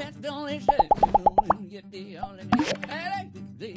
that's the only shit. Get the only I like the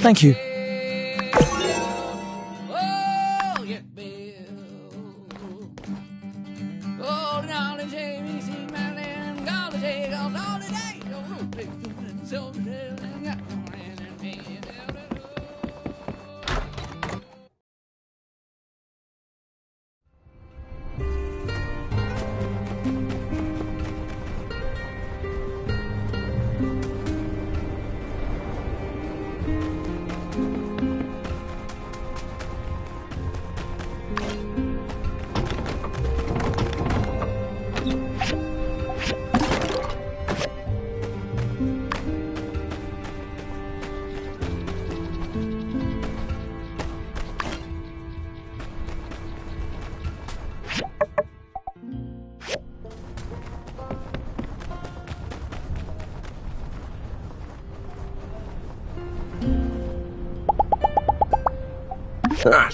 Thank you.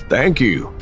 Thank you.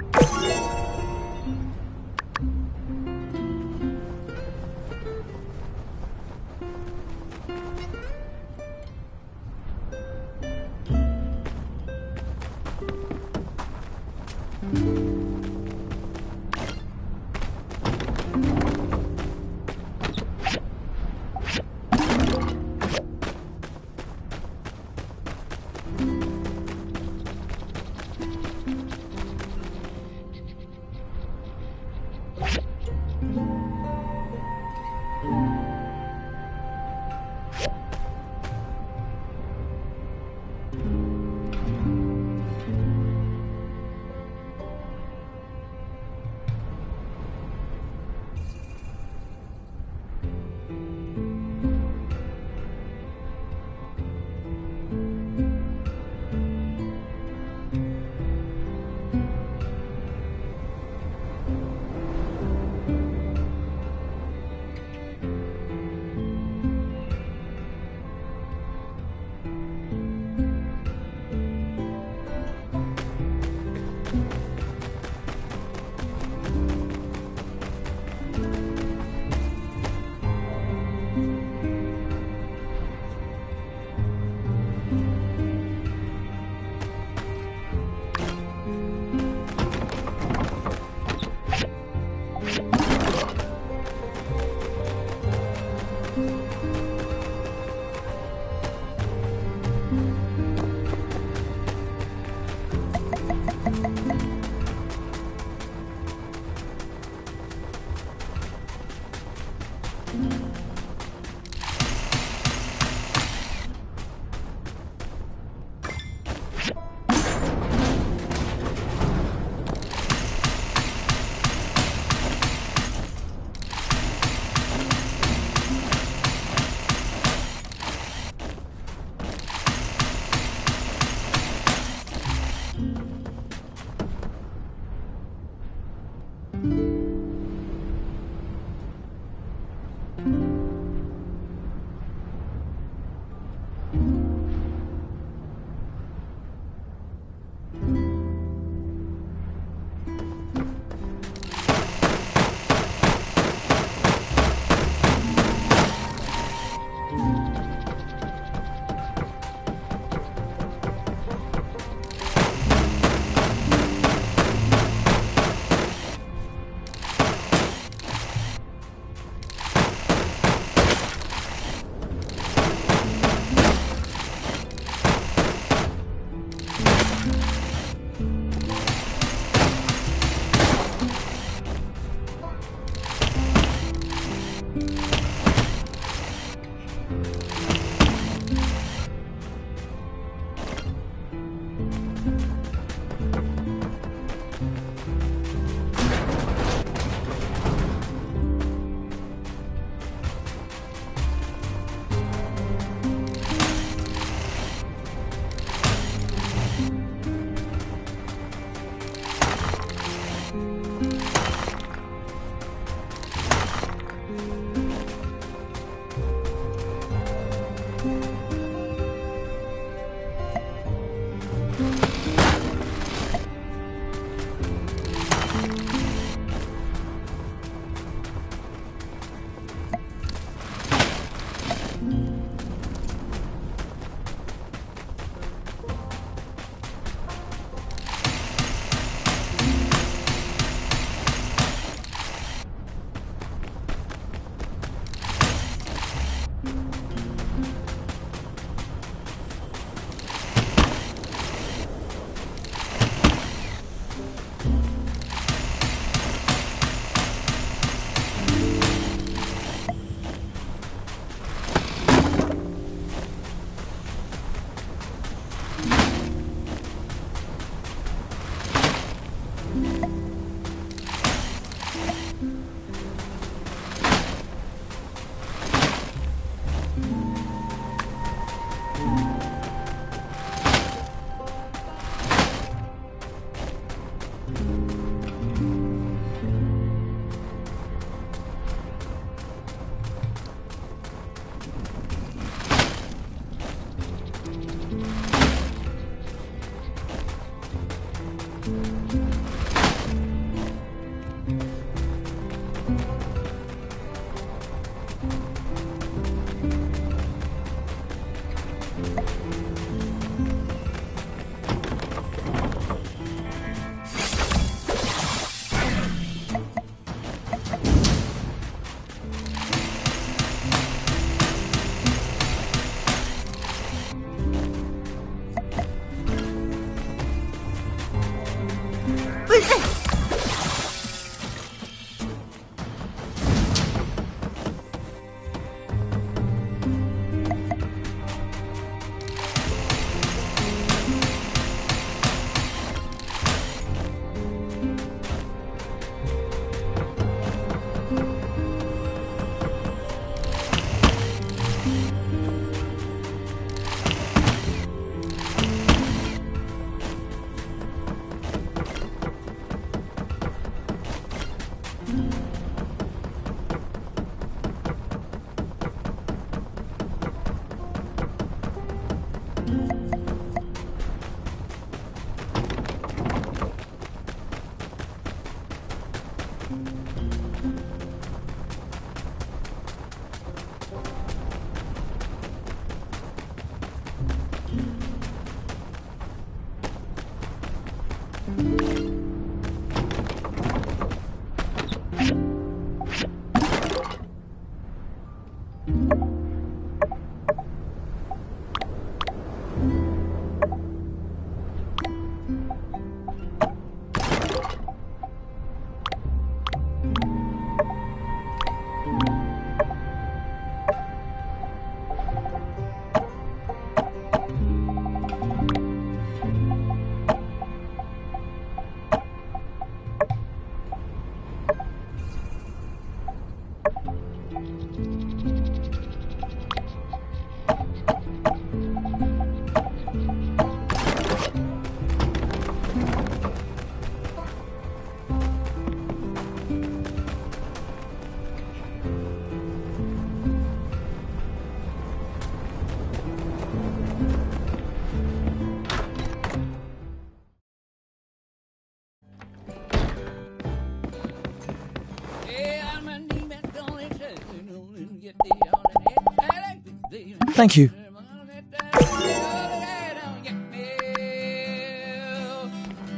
Thank you.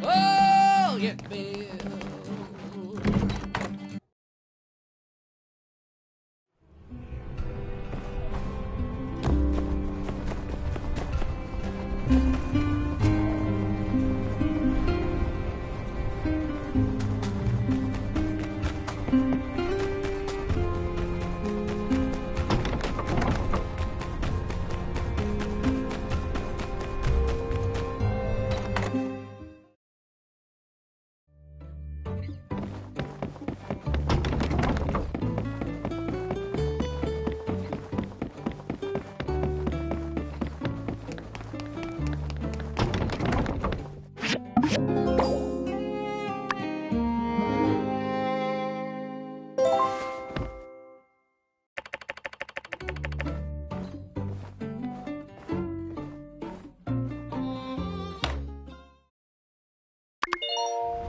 Oh, yeah, Bill.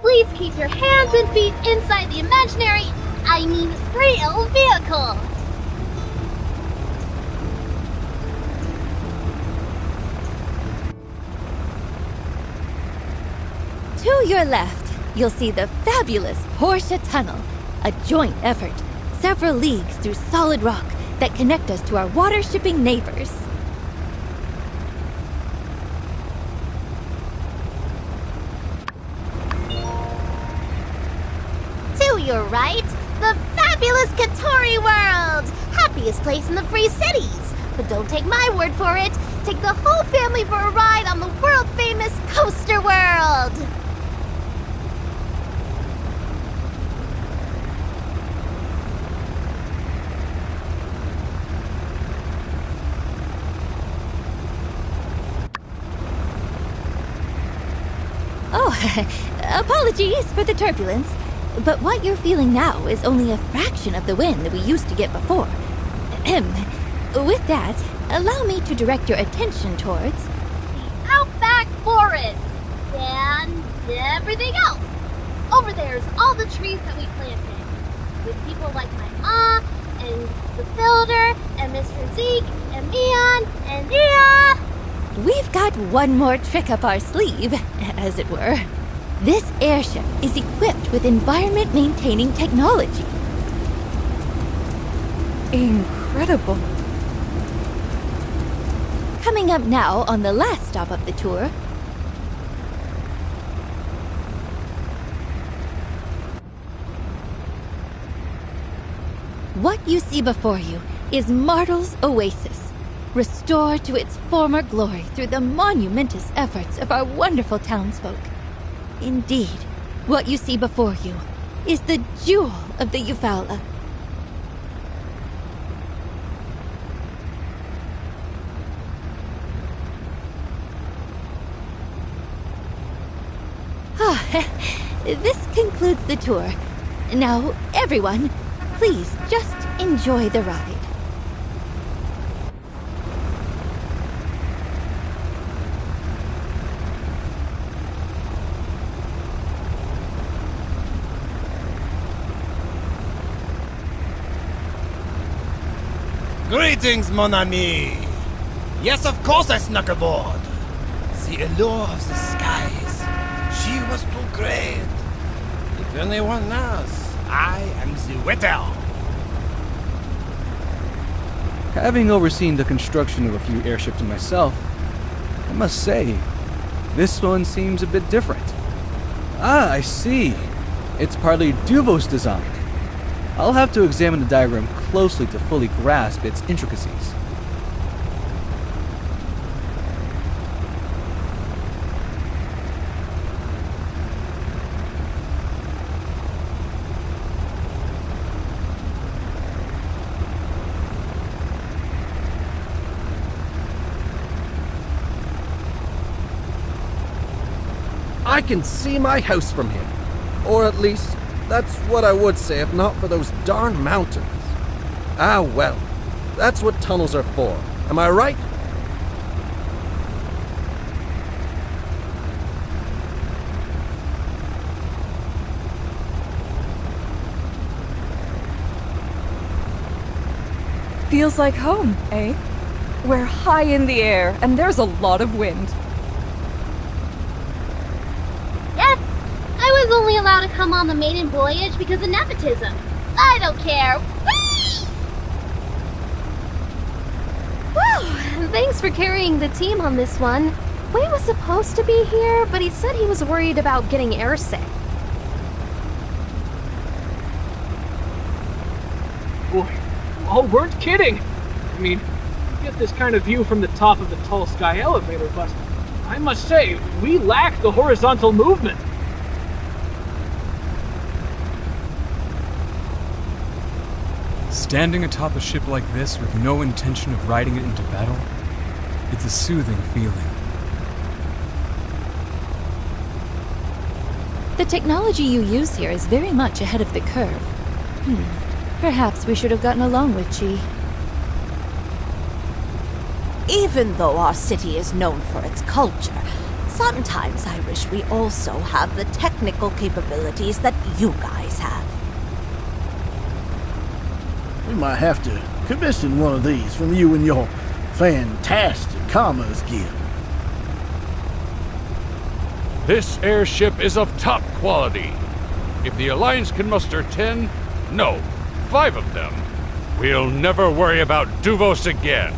Please keep your hands and feet inside the imaginary, I mean real vehicle. To your left, you'll see the fabulous Porsche Tunnel, a joint effort, several leagues through solid rock that connect us to our water-shipping neighbors. To your right, the fabulous Katori World! Happiest place in the Free Cities! But don't take my word for it. Take the whole family for a ride on the world-famous Coaster World! Oh, apologies for the turbulence, but what you're feeling now is only a fraction of the wind that we used to get before. With that, allow me to direct your attention towards The Outback Forest! And everything else! Over there's all the trees that we planted. With people like my Ma, and the Builder, and Mr. Zeke, and Leon, and Nia! We've got one more trick up our sleeve, as it were. This airship is equipped with environment-maintaining technology. Incredible. Coming up now on the last stop of the tour, What you see before you is Martel's oasis, restored to its former glory through the monumentous efforts of our wonderful townsfolk. Indeed, what you see before you is the jewel of the Eufaula. This concludes the tour. Now, everyone, please just enjoy the ride. Greetings, mon ami. Yes, of course I snuck aboard. The allure of the skies. She was too great. If anyone knows, I am the winner. Having overseen the construction of a few airships myself, I must say, this one seems a bit different. Ah, I see. It's partly Duvos' design. I'll have to examine the diagram closely to fully grasp its intricacies. I can see my house from here. Or at least, that's what I would say if not for those darn mountains. Ah well, that's what tunnels are for. Am I right? Feels like home, eh? We're high in the air, and there's a lot of wind. Yes! I was only allowed to come on the maiden voyage because of nepotism. I don't care. Whee! Whew! Thanks for carrying the team on this one. Wei was supposed to be here, but he said he was worried about getting airsick. Boy, you all weren't kidding. I mean, you get this kind of view from the top of the tall sky elevator, but I must say, we lack the horizontal movement. Standing atop a ship like this with no intention of riding it into battle, it's a soothing feeling. The technology you use here is very much ahead of the curve. Perhaps we should have gotten along with Chi. Even though our city is known for its culture, sometimes I wish we also have the technical capabilities that you guys have. We might have to commission one of these from you and your fantastic commerce guild. This airship is of top quality. If the Alliance can muster 10, no, 5 of them, we'll never worry about Duvos again.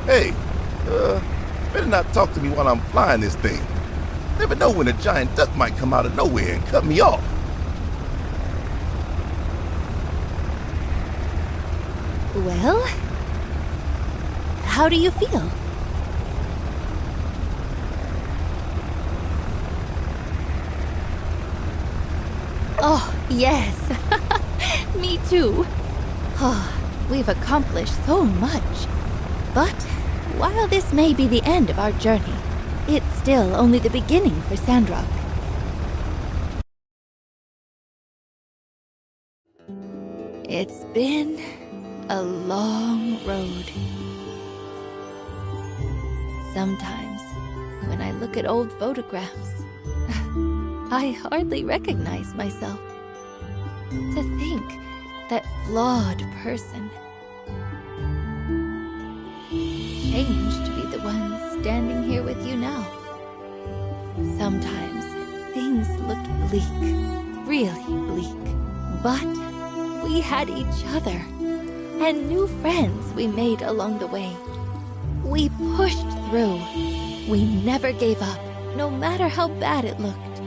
Hey, better not talk to me while I'm flying this thing. Never know when a giant duck might come out of nowhere and cut me off. Well, how do you feel? Oh, yes. Me too. Oh, we've accomplished so much. But while this may be the end of our journey, it's still only the beginning for Sandrock. It's been a long road. Sometimes, when I look at old photographs, I hardly recognize myself. To think that flawed person changed to be the one standing here with you now. Sometimes things looked bleak, really bleak. But we had each other, and new friends we made along the way. We pushed through. We never gave up, no matter how bad it looked.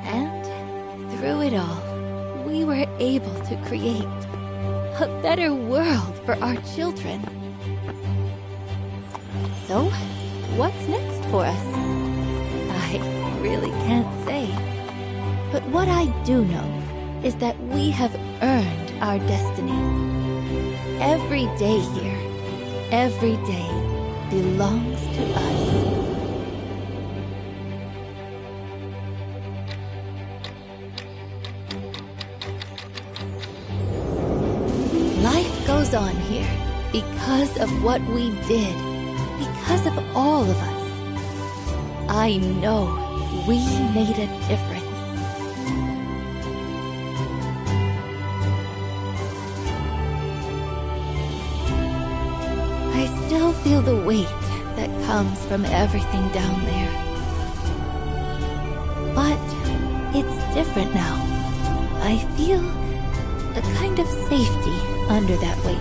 And through it all, we were able to create a better world for our children. So, what's next for us? I really can't say. But what I do know is that we have earned our destiny. Every day here, every day belongs to us. Life goes on here because of what we did, because of all of us. I know we made a difference. I still feel the weight that comes from everything down there. But it's different now. I feel a kind of safety under that weight.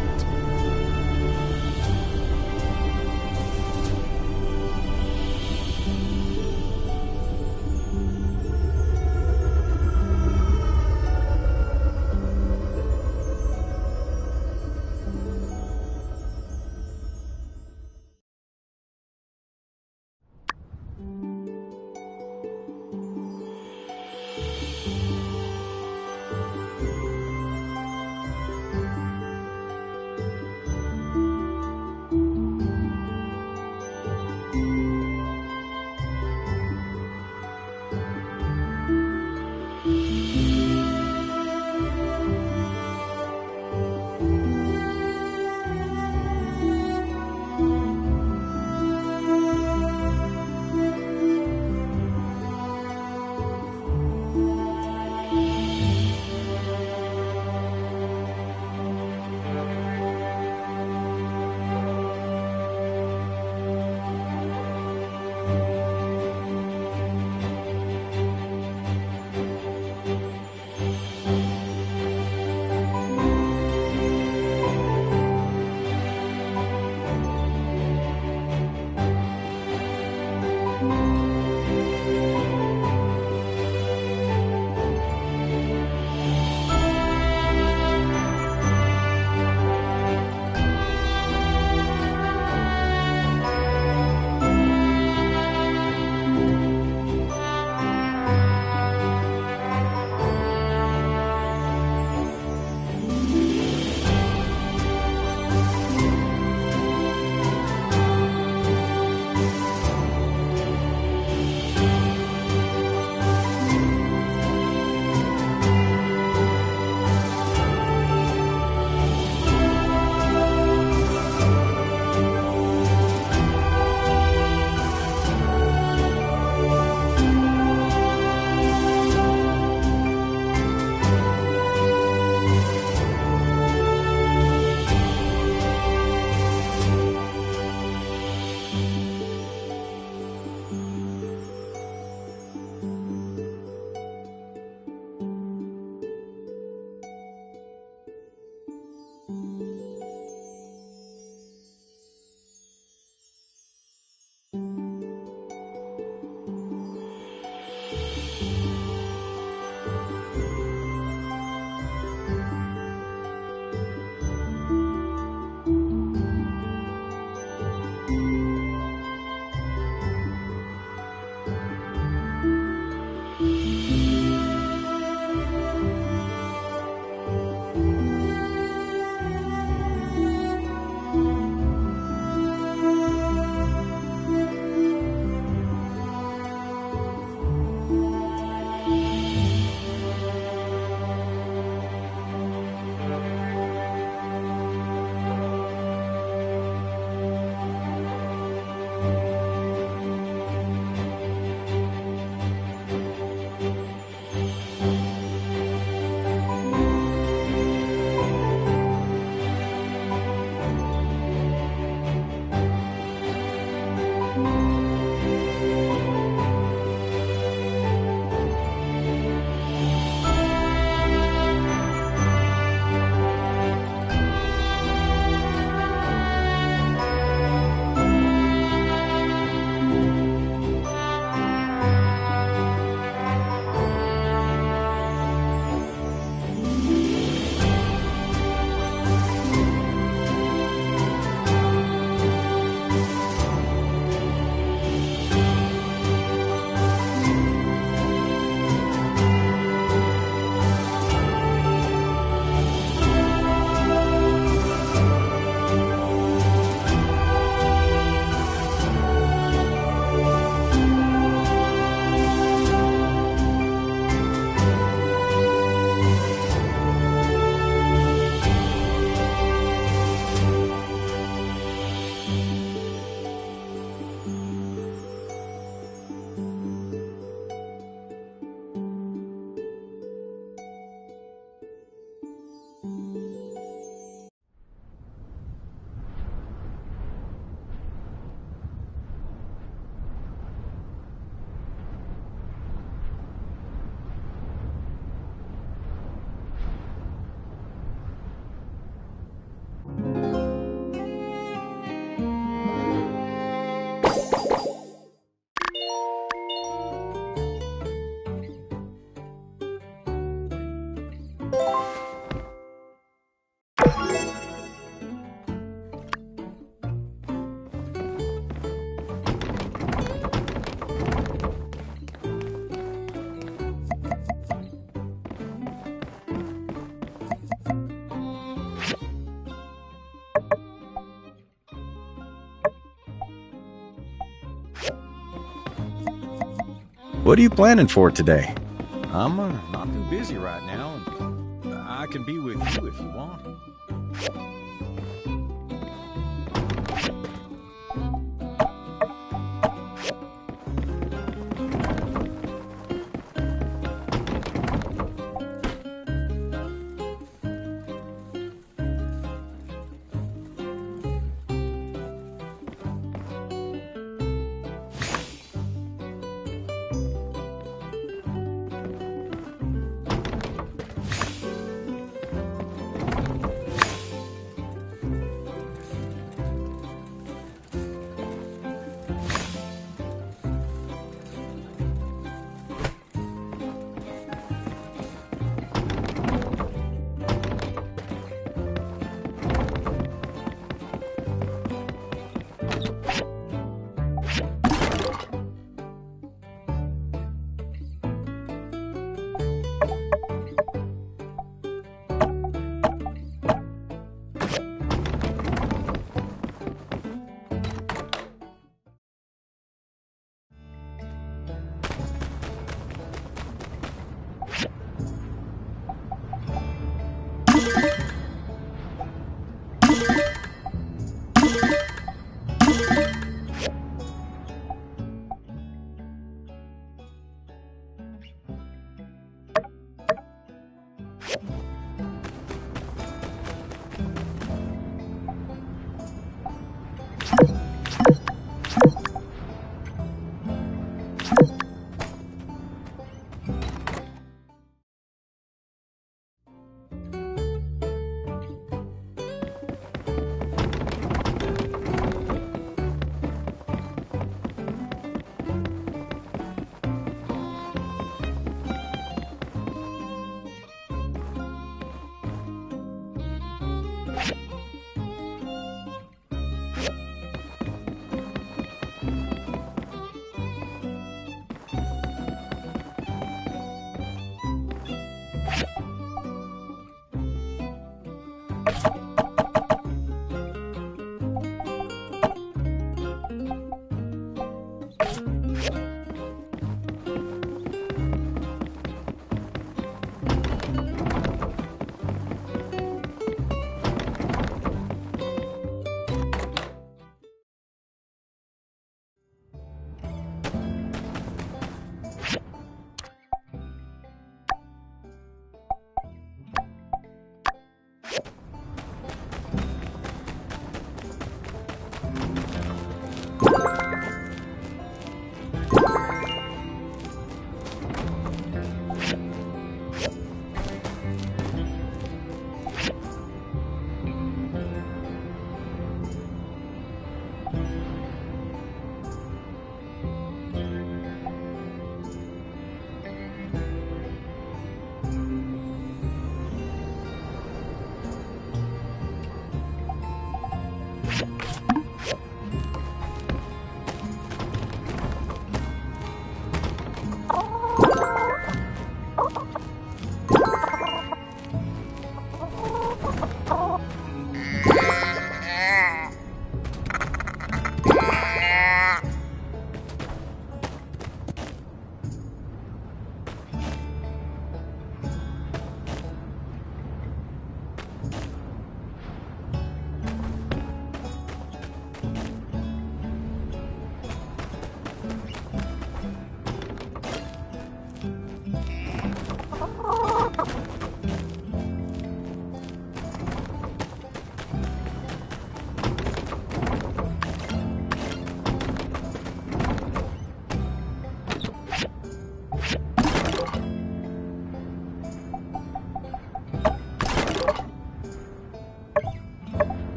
What are you planning for today? I'm not too busy right now, and I can be with you if you want.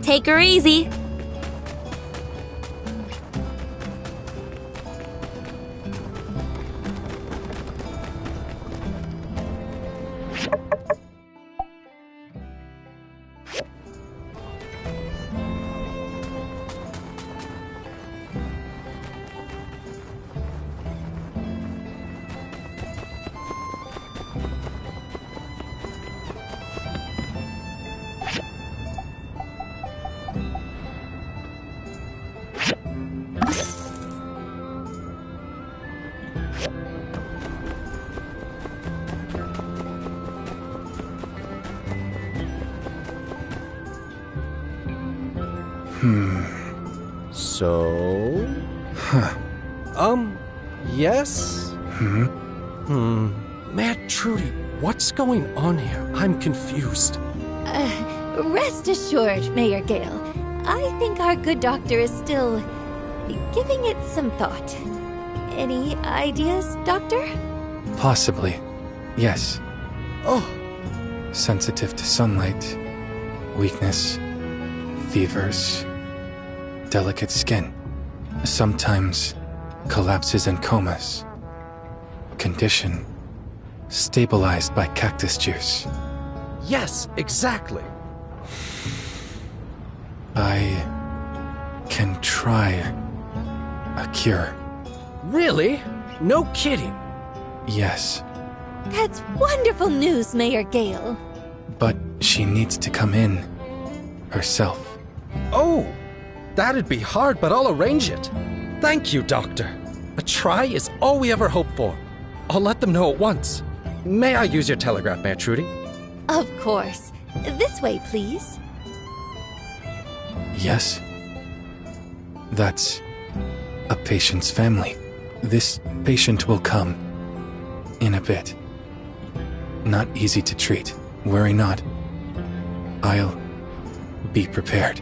Take her easy. So? Yes? Mad Trudy, what's going on here? I'm confused. Rest assured, Mayor Gale. I think our good doctor is still giving it some thought. Any ideas, Doctor? Possibly. Yes. Oh. Sensitive to sunlight, weakness, fevers, delicate skin. Sometimes collapses and comas. Condition stabilized by cactus juice. Yes, exactly. I can try a cure. Really? No kidding. Yes, That's wonderful news, Mayor Gale. but she needs to come in herself. Oh, that'd be hard, but I'll arrange it. Thank you, Doctor. A try is all we ever hope for. I'll let them know at once. May I use your telegraph, Mayor Trudy? Of course. This way, please. Yes. That's a patient's family. This patient will come in a bit. Not easy to treat. Worry not. I'll be prepared.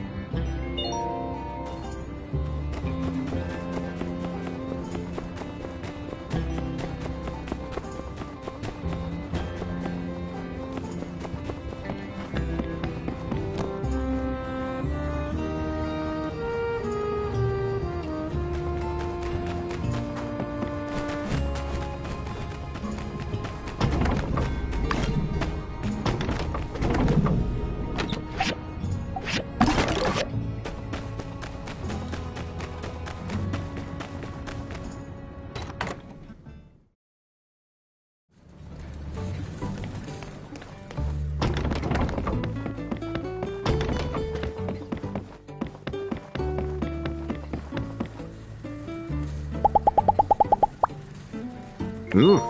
Ooh.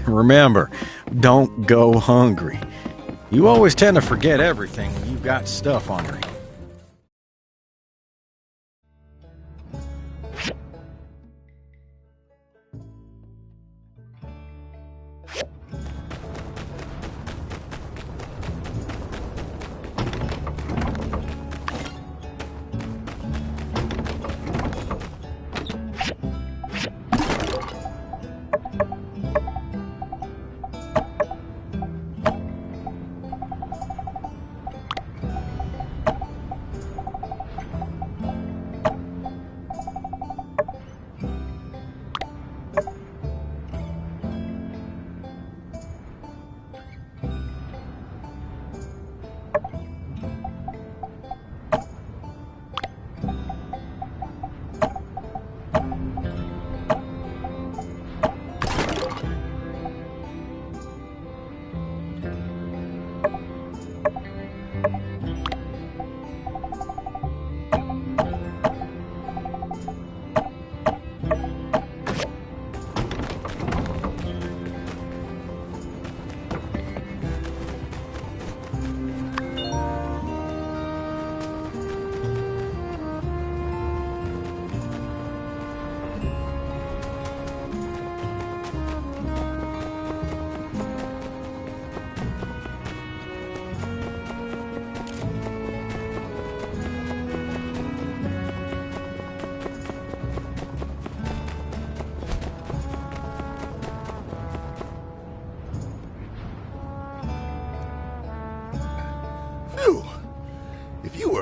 Remember, don't go hungry. You always tend to forget everything when you've got stuff on your hands.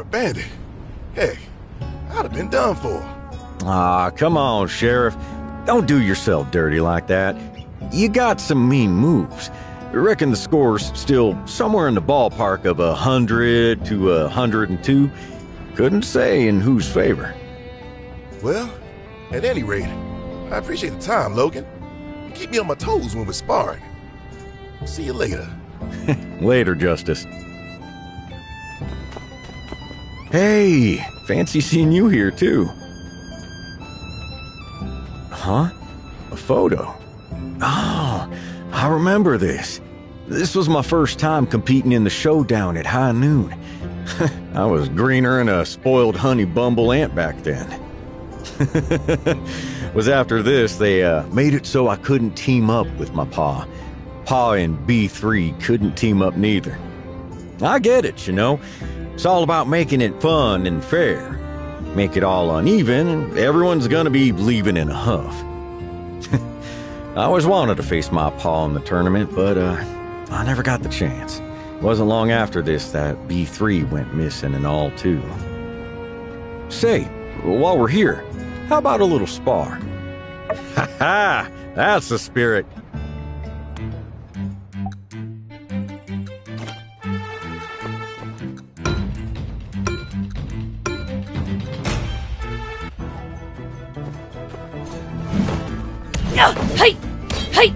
abandoned. Heck, I'd have been done for. Ah, come on, Sheriff. Don't do yourself dirty like that. You got some mean moves. I reckon the score's still somewhere in the ballpark of 100 to 102. Couldn't say in whose favor. Well, at any rate, I appreciate the time, Logan. You keep me on my toes when we're sparring. See you later. Later, Justice. Hey, fancy seeing you here, too. Huh? A photo? Oh, I remember this. This was my first time competing in the showdown at high noon. I was greener than a spoiled honey bumble ant back then. Was after this, they made it so I couldn't team up with my pa. Pa and B3 couldn't team up neither. I get it, you know. It's all about making it fun and fair. Make it all uneven, and everyone's gonna be leaving in a huff. I always wanted to face my pa in the tournament, but I never got the chance. It wasn't long after this that B3 went missing and all, too. Say, while we're here, how about a little spar? Ha ha! That's the spirit. Hey! Hey!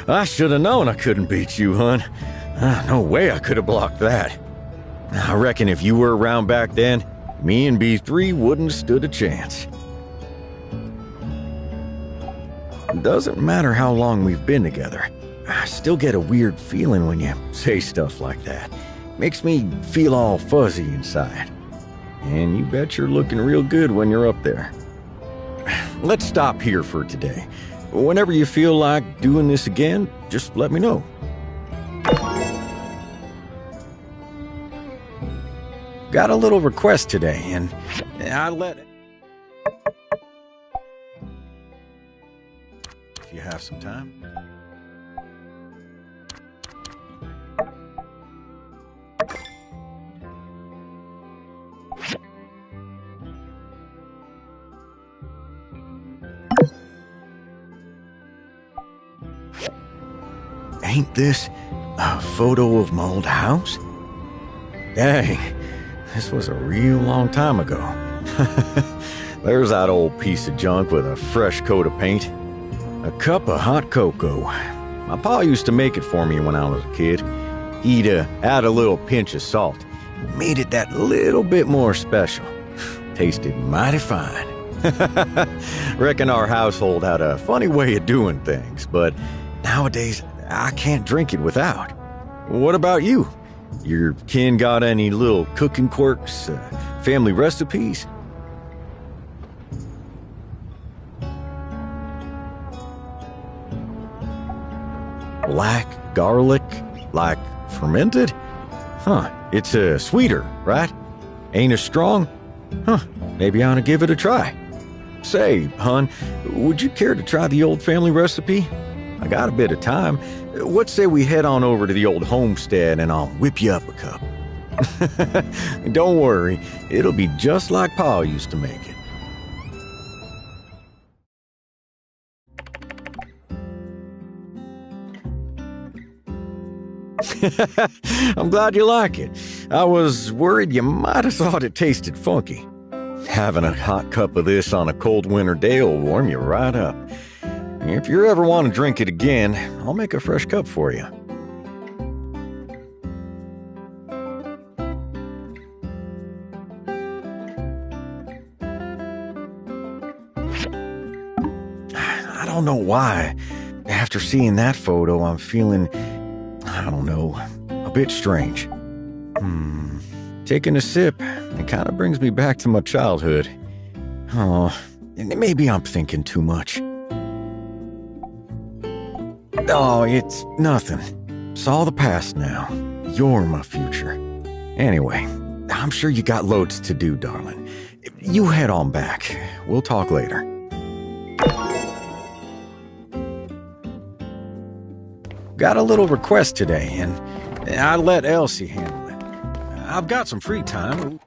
I should have known I couldn't beat you, hun. No way I could have blocked that. I reckon if you were around back then, me and B3 wouldn't have stood a chance. Doesn't matter how long we've been together. I still get a weird feeling when you say stuff like that. Makes me feel all fuzzy inside. And you bet you're looking real good when you're up there. Let's stop here for today. Whenever you feel like doing this again, just let me know. Got a little request today, and I let it. If you have some time. Ain't this a photo of my old house? Dang, this was a real long time ago. There's that old piece of junk with a fresh coat of paint. A cup of hot cocoa. My pa used to make it for me when I was a kid. He'd add a little pinch of salt. Made it that little bit more special. Tasted mighty fine. Reckon our household had a funny way of doing things, but nowadays I can't drink it without. What about you? Your kin got any little cooking quirks, family recipes? Black garlic, like fermented? Huh, it's sweeter, right? Ain't as strong? Huh, maybe I ought to give it a try. Say, hun, would you care to try the old family recipe? I got a bit of time. What say we head on over to the old homestead and I'll whip you up a cup? Don't worry, it'll be just like Pa used to make it. I'm glad you like it. I was worried you might have thought it tasted funky. Having a hot cup of this on a cold winter day will warm you right up. If you ever want to drink it again, I'll make a fresh cup for you. I don't know why. After seeing that photo, I'm feeling, I don't know, a bit strange. Taking a sip, it kind of brings me back to my childhood. Oh, maybe I'm thinking too much. Oh, it's nothing. It's all the past now. You're my future. Anyway, I'm sure you got loads to do, darling. You head on back. We'll talk later. Got a little request today, and I let Elsie handle it. I've got some free time.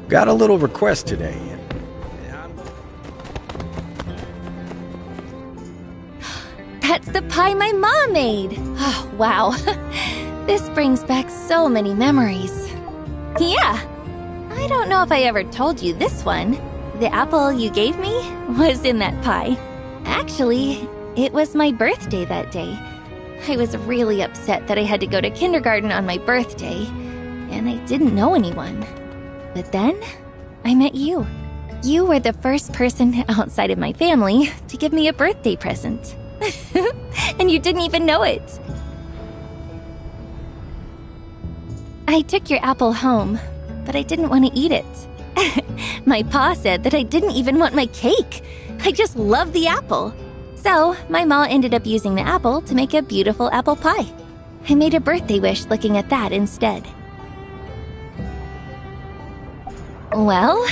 Got a little request today. That's the pie my mom made. Oh, wow. This brings back so many memories. Yeah. I don't know if I ever told you this one. The apple you gave me was in that pie. Actually, it was my birthday that day. I was really upset that I had to go to kindergarten on my birthday, and I didn't know anyone. But then, I met you. You were the first person outside of my family to give me a birthday present. And you didn't even know it. I took your apple home, but I didn't want to eat it. My pa said that I didn't even want my cake. I just love the apple. So, my ma ended up using the apple to make a beautiful apple pie. I made a birthday wish looking at that instead. Well,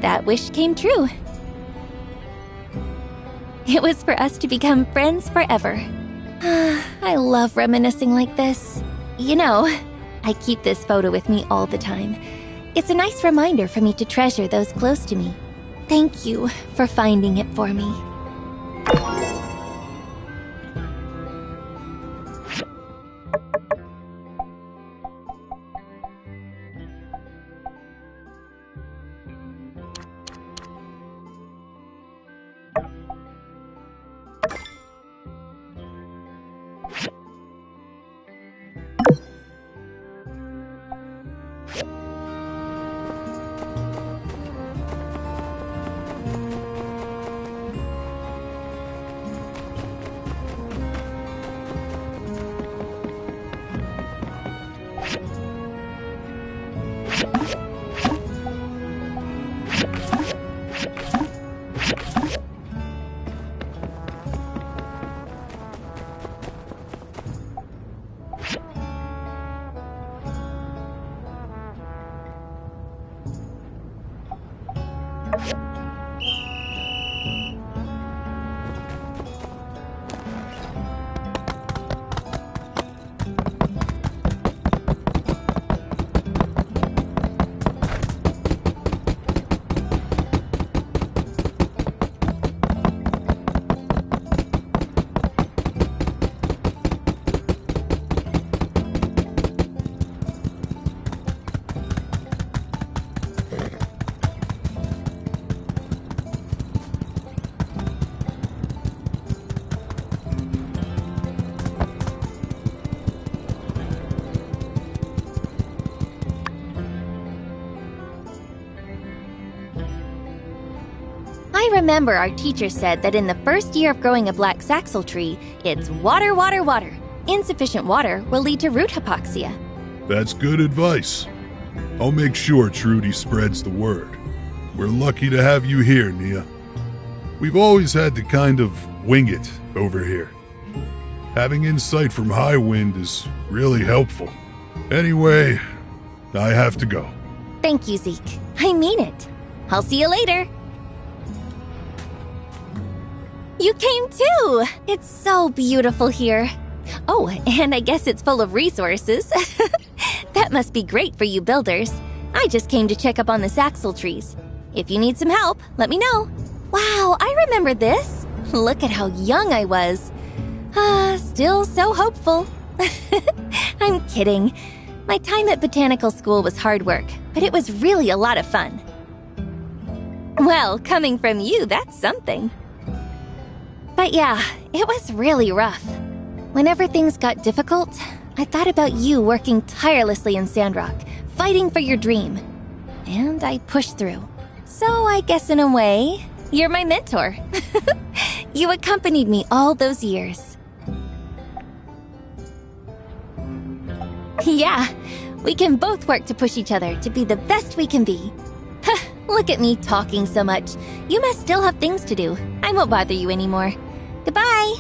that wish came true. It was for us to become friends forever. I love reminiscing like this. You know, I keep this photo with me all the time. It's a nice reminder for me to treasure those close to me. Thank you for finding it for me. I remember our teacher said that in the first year of growing a black saxel tree, it's water, water, water. Insufficient water will lead to root hypoxia. That's good advice. I'll make sure Trudy spreads the word. We're lucky to have you here, Nia. We've always had to kind of wing it over here. Having insight from High Wind is really helpful. Anyway, I have to go. Thank you, Zeke. I mean it. I'll see you later. You came too! It's so beautiful here. Oh, and I guess it's full of resources. That must be great for you builders. I just came to check up on the saxel trees. If you need some help, let me know. Wow, I remember this. Look at how young I was. Still so hopeful. I'm kidding. My time at botanical school was hard work, but it was really a lot of fun. Well, coming from you, that's something. But yeah, it was really rough. Whenever things got difficult, I thought about you working tirelessly in Sandrock, fighting for your dream. And I pushed through. So I guess in a way, you're my mentor. You accompanied me all those years. Yeah, we can both work to push each other to be the best we can be. Look at me talking so much. You must still have things to do. I won't bother you anymore. Goodbye!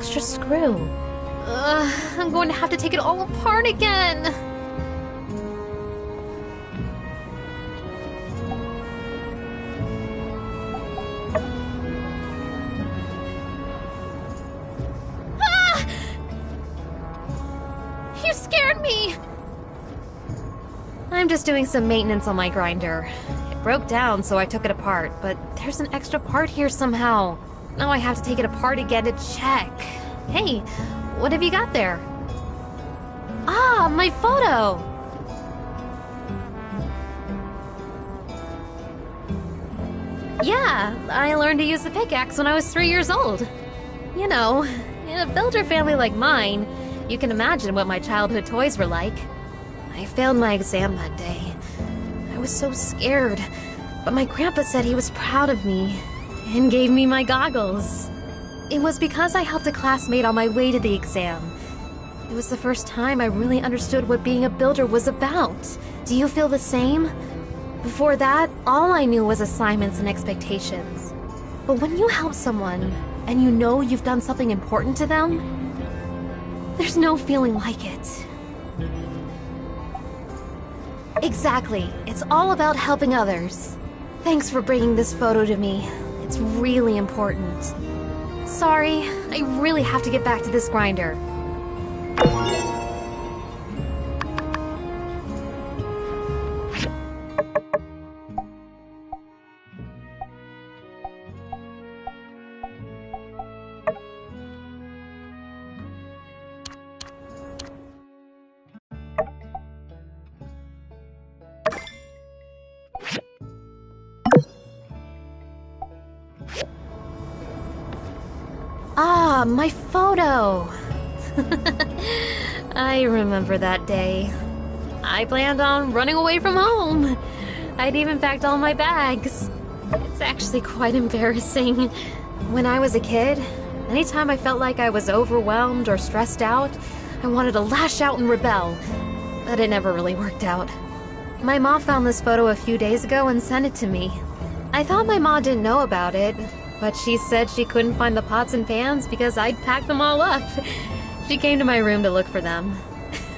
extra screw. I'm going to have to take it all apart again. Ah! You scared me! I'm just doing some maintenance on my grinder. It broke down, so I took it apart, but there's an extra part here somehow. Now I have to take it apart again to check. Hey, what have you got there? Ah, my photo! Yeah, I learned to use the pickaxe when I was 3 years old. You know, in a builder family like mine, you can imagine what my childhood toys were like. I failed my exam that day. I was so scared, but my grandpa said he was proud of me and gave me my goggles. It was because I helped a classmate on my way to the exam. It was the first time I really understood what being a builder was about. Do you feel the same? Before that, all I knew was assignments and expectations. But when you help someone, and you know you've done something important to them, there's no feeling like it. Exactly. It's all about helping others. Thanks for bringing this photo to me. It's really important. Sorry, I really have to get back to this grinder. Ah, my photo! I remember that day. I planned on running away from home. I'd even packed all my bags. It's actually quite embarrassing. When I was a kid, anytime I felt like I was overwhelmed or stressed out, I wanted to lash out and rebel. But it never really worked out. My mom found this photo a few days ago and sent it to me. I thought my mom didn't know about it, but she said she couldn't find the pots and pans because I'd packed them all up. She came to my room to look for them.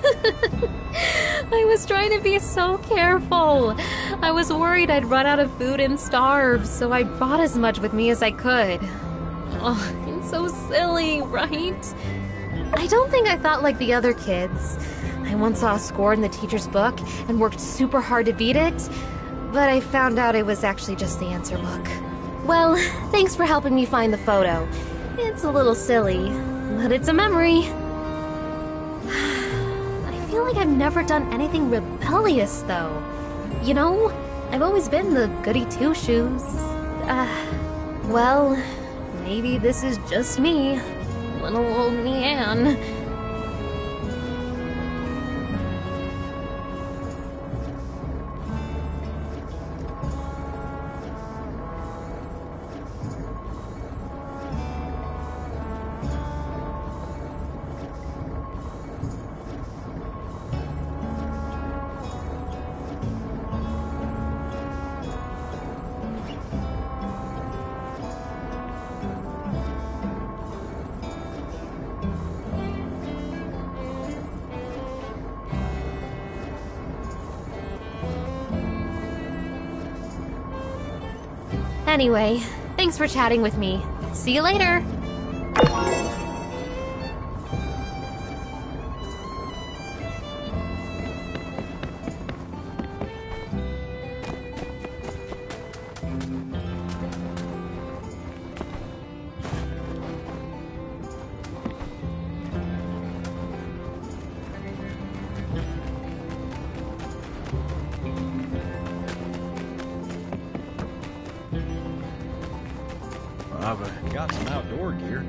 I was trying to be so careful. I was worried I'd run out of food and starve, so I brought as much with me as I could. Oh, it's so silly, right? I don't think I thought like the other kids. I once saw a score in the teacher's book and worked super hard to beat it, but I found out it was actually just the answer book. Well, thanks for helping me find the photo. It's a little silly, but it's a memory. I feel like I've never done anything rebellious, though. You know, I've always been the goody two-shoes. Well, maybe this is just me. Little old Leanne. Anyway, thanks for chatting with me. See you later! I've got some outdoor gear.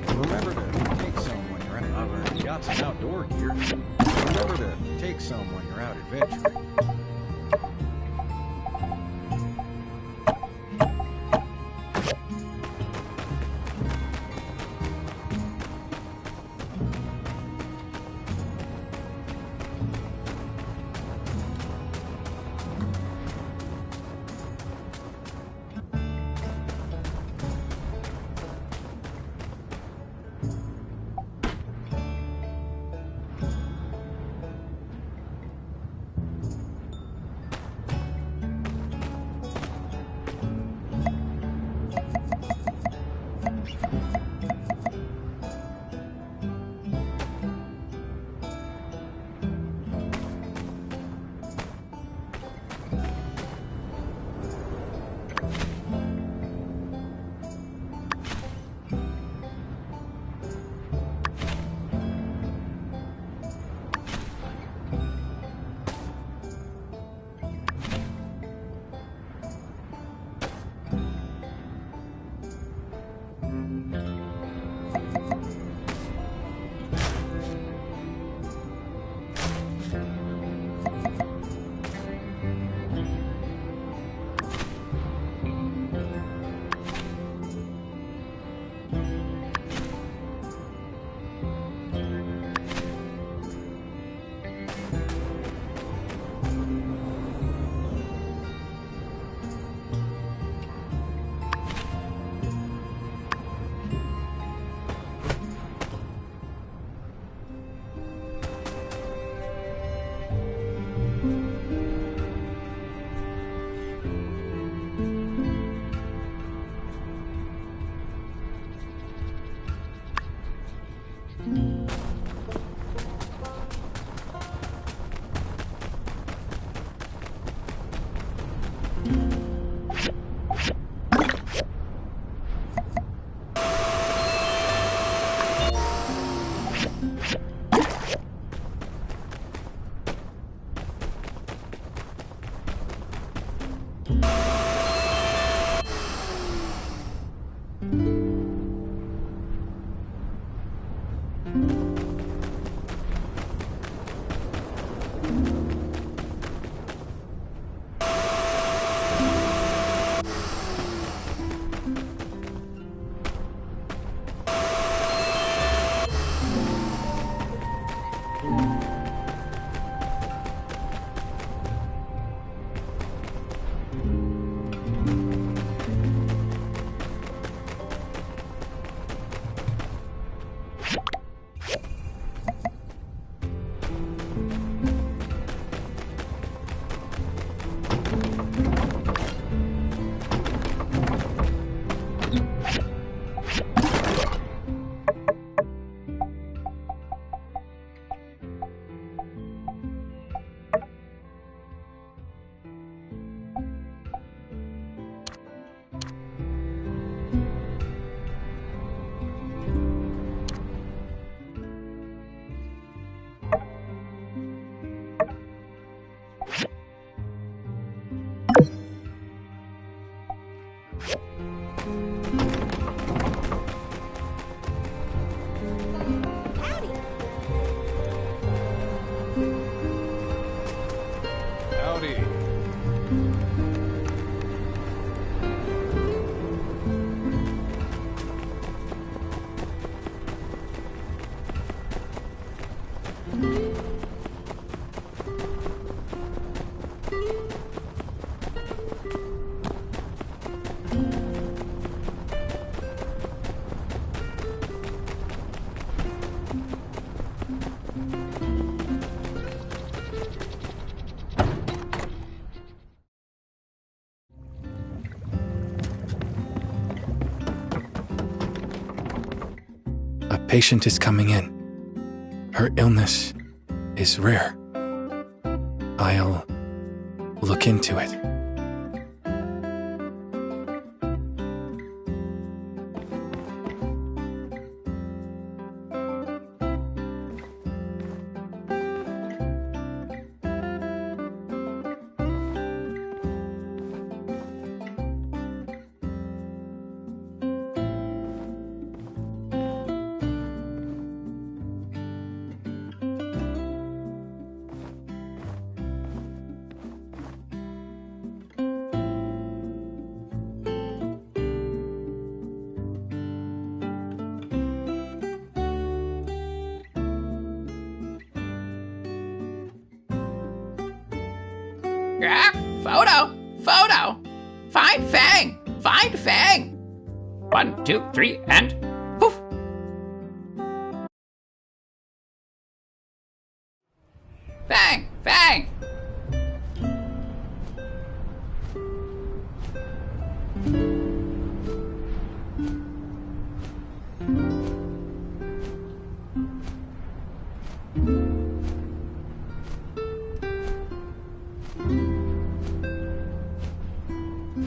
Remember to take some when you're out. I've got some outdoor gear. Remember to take some when you're out adventuring. A patient is coming in. Her illness is rare. I'll look into it. Yeah, photo. Find Fang. 1, 2, 3, and poof. Fang.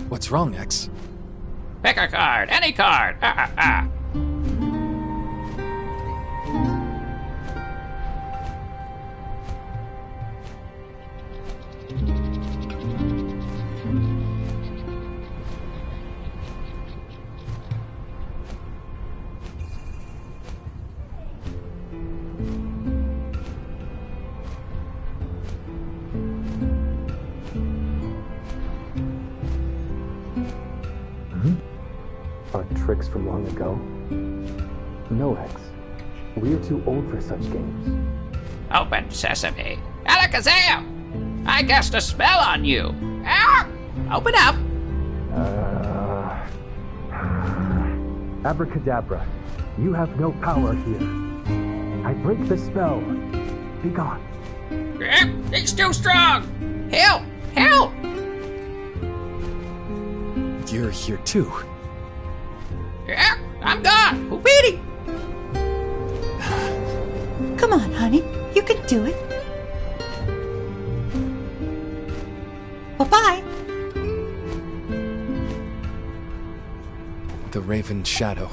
What's wrong, X? Pick a card, any card. Are tricks from long ago? No, X. We're too old for such games. Open sesame. Alakazam! I cast a spell on you. Open up. Abracadabra, you have no power here. I break the spell. Be gone. He's too strong. Help! You're here too. Yeah, I'm gone. Hoopity! Come on, honey. You can do it. Bye-bye. The Raven Shadow.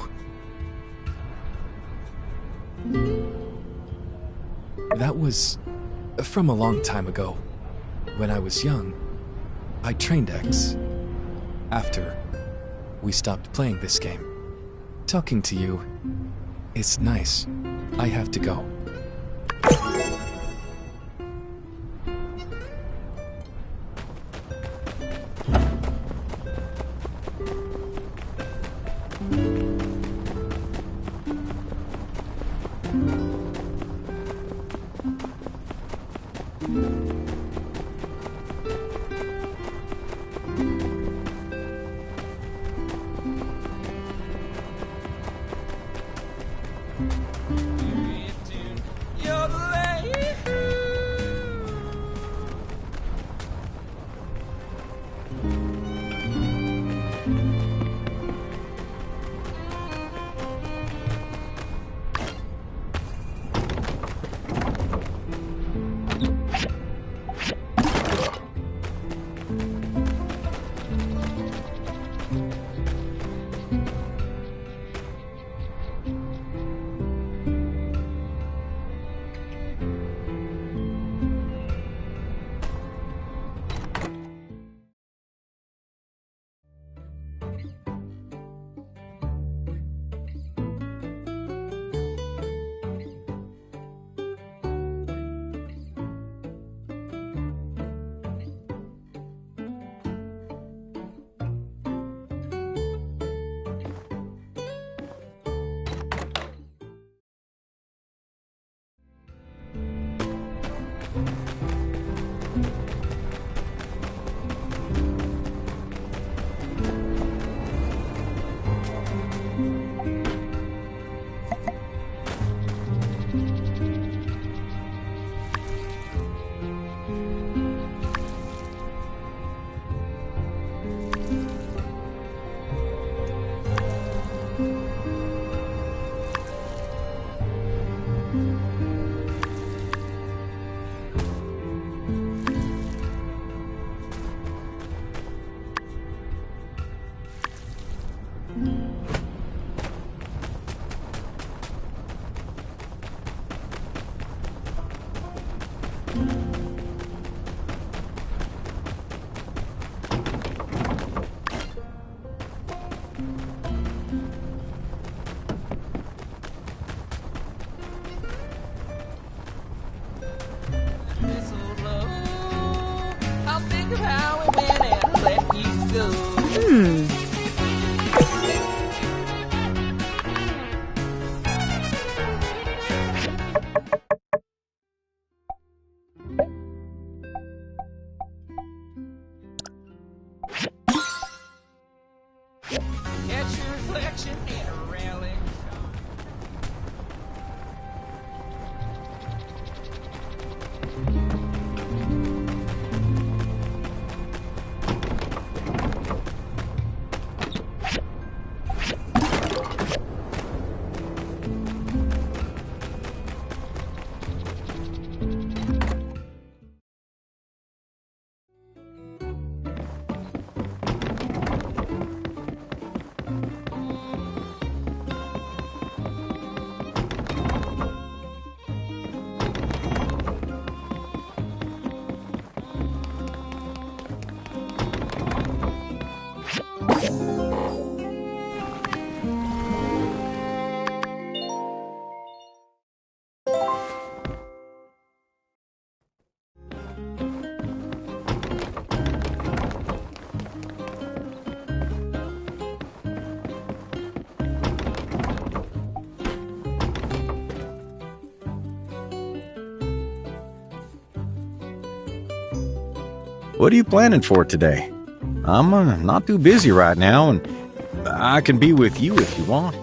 That was from a long time ago. When I was young, I trained X. After, we stopped playing this game. Talking to you is nice. I have to go. What are you planning for today? I'm not too busy right now, and I can be with you if you want.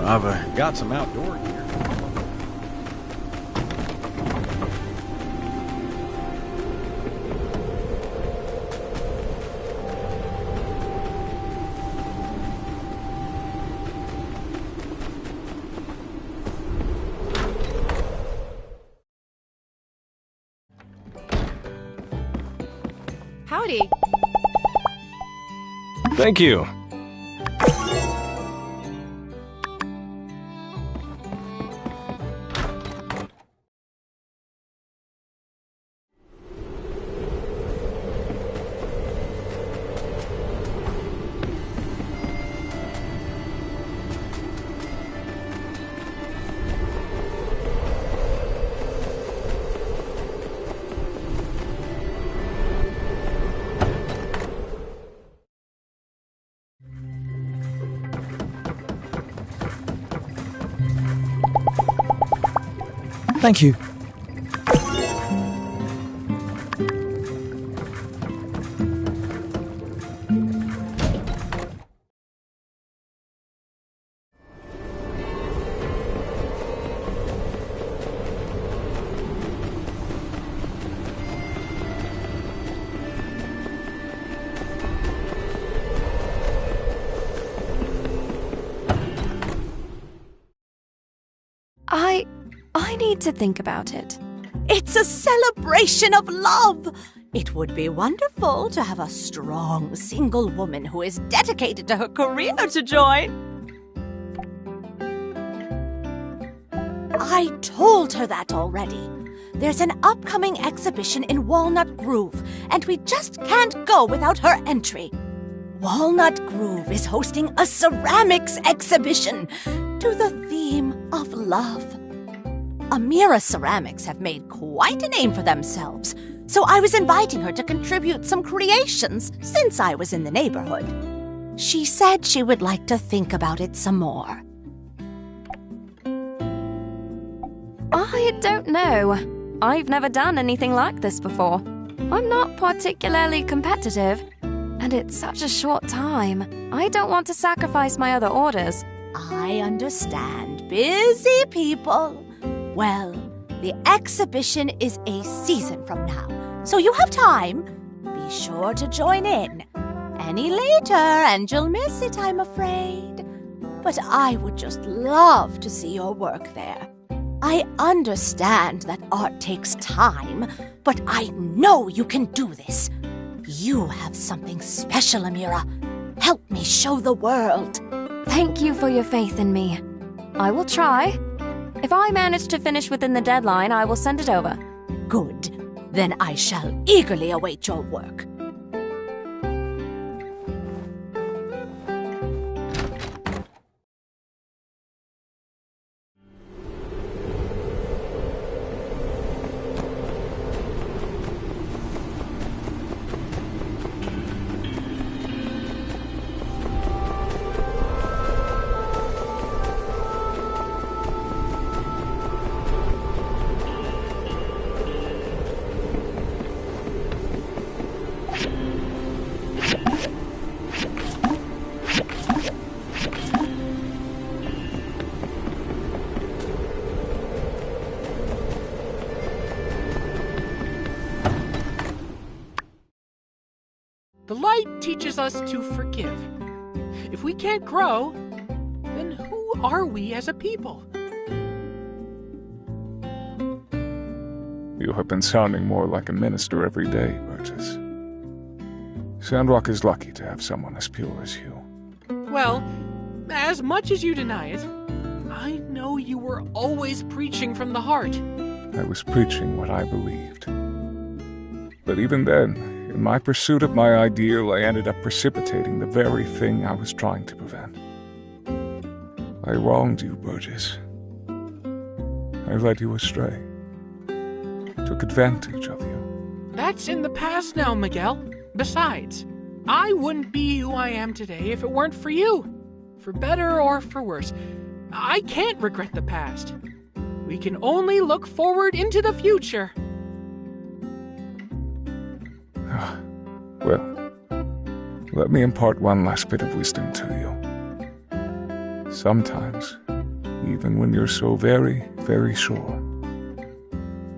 I've got some outdoor gear. Howdy. Thank you. Thank you. I need to think about it. It's a celebration of love! It would be wonderful to have a strong single woman who is dedicated to her career to join. I told her that already. There's an upcoming exhibition in Walnut Grove, and we just can't go without her entry. Walnut Grove is hosting a ceramics exhibition to the theme of love. Amira Ceramics have made quite a name for themselves, so I was inviting her to contribute some creations since I was in the neighborhood. She said she would like to think about it some more. I don't know. I've never done anything like this before. I'm not particularly competitive, and it's such a short time. I don't want to sacrifice my other orders. I understand. Busy people. Well, the exhibition is a season from now, so you have time. Be sure to join in. Any later and you'll miss it, I'm afraid. But I would just love to see your work there. I understand that art takes time, but I know you can do this. You have something special, Amira. Help me show the world. Thank you for your faith in me. I will try. If I manage to finish within the deadline, I will send it over. Good. Then I shall eagerly await your work. The light teaches us to forgive. If we can't grow, then who are we as a people? You have been sounding more like a minister every day, Burgess. Sandrock is lucky to have someone as pure as you. Well, as much as you deny it, I know you were always preaching from the heart. I was preaching what I believed. But even then, in my pursuit of my ideal, I ended up precipitating the very thing I was trying to prevent. I wronged you, Burgess. I led you astray. Took advantage of you. That's in the past now, Miguel. Besides, I wouldn't be who I am today if it weren't for you. For better or for worse, I can't regret the past. We can only look forward into the future. Well, let me impart one last bit of wisdom to you. Sometimes, even when you're so very, very sure,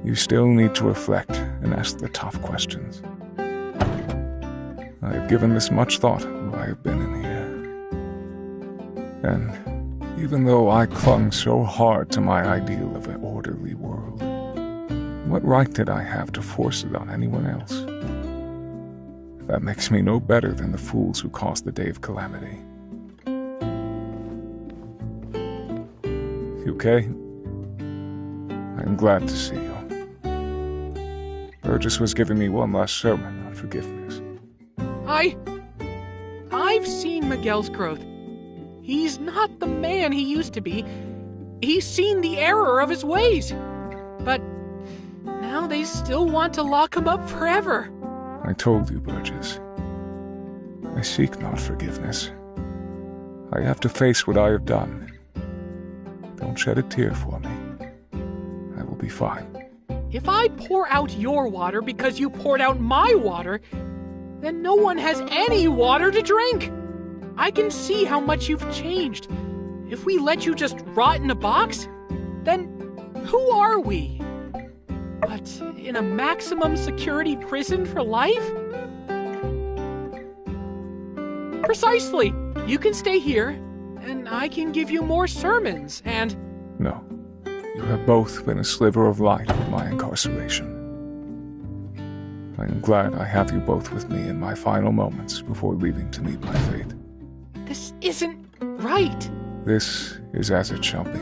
you still need to reflect and ask the tough questions. I have given this much thought while I have been in here. And even though I clung so hard to my ideal of an orderly world, what right did I have to force it on anyone else? That makes me no better than the fools who caused the day of calamity. You okay? I'm glad to see you. Burgess was giving me one last sermon on forgiveness. I've seen Miguel's growth. He's not the man he used to be. He's seen the error of his ways. But now they still want to lock him up forever. I told you, Burgess. I seek not forgiveness. I have to face what I have done. Don't shed a tear for me. I will be fine. If I pour out your water because you poured out my water, then no one has any water to drink. I can see how much you've changed. If we let you just rot in a box, then who are we? What, in a maximum security prison for life? Precisely. You can stay here, and I can give you more sermons, and... No. You have both been a sliver of light with my incarceration. I am glad I have you both with me in my final moments before leaving to meet my fate. This isn't right. This is as it shall be.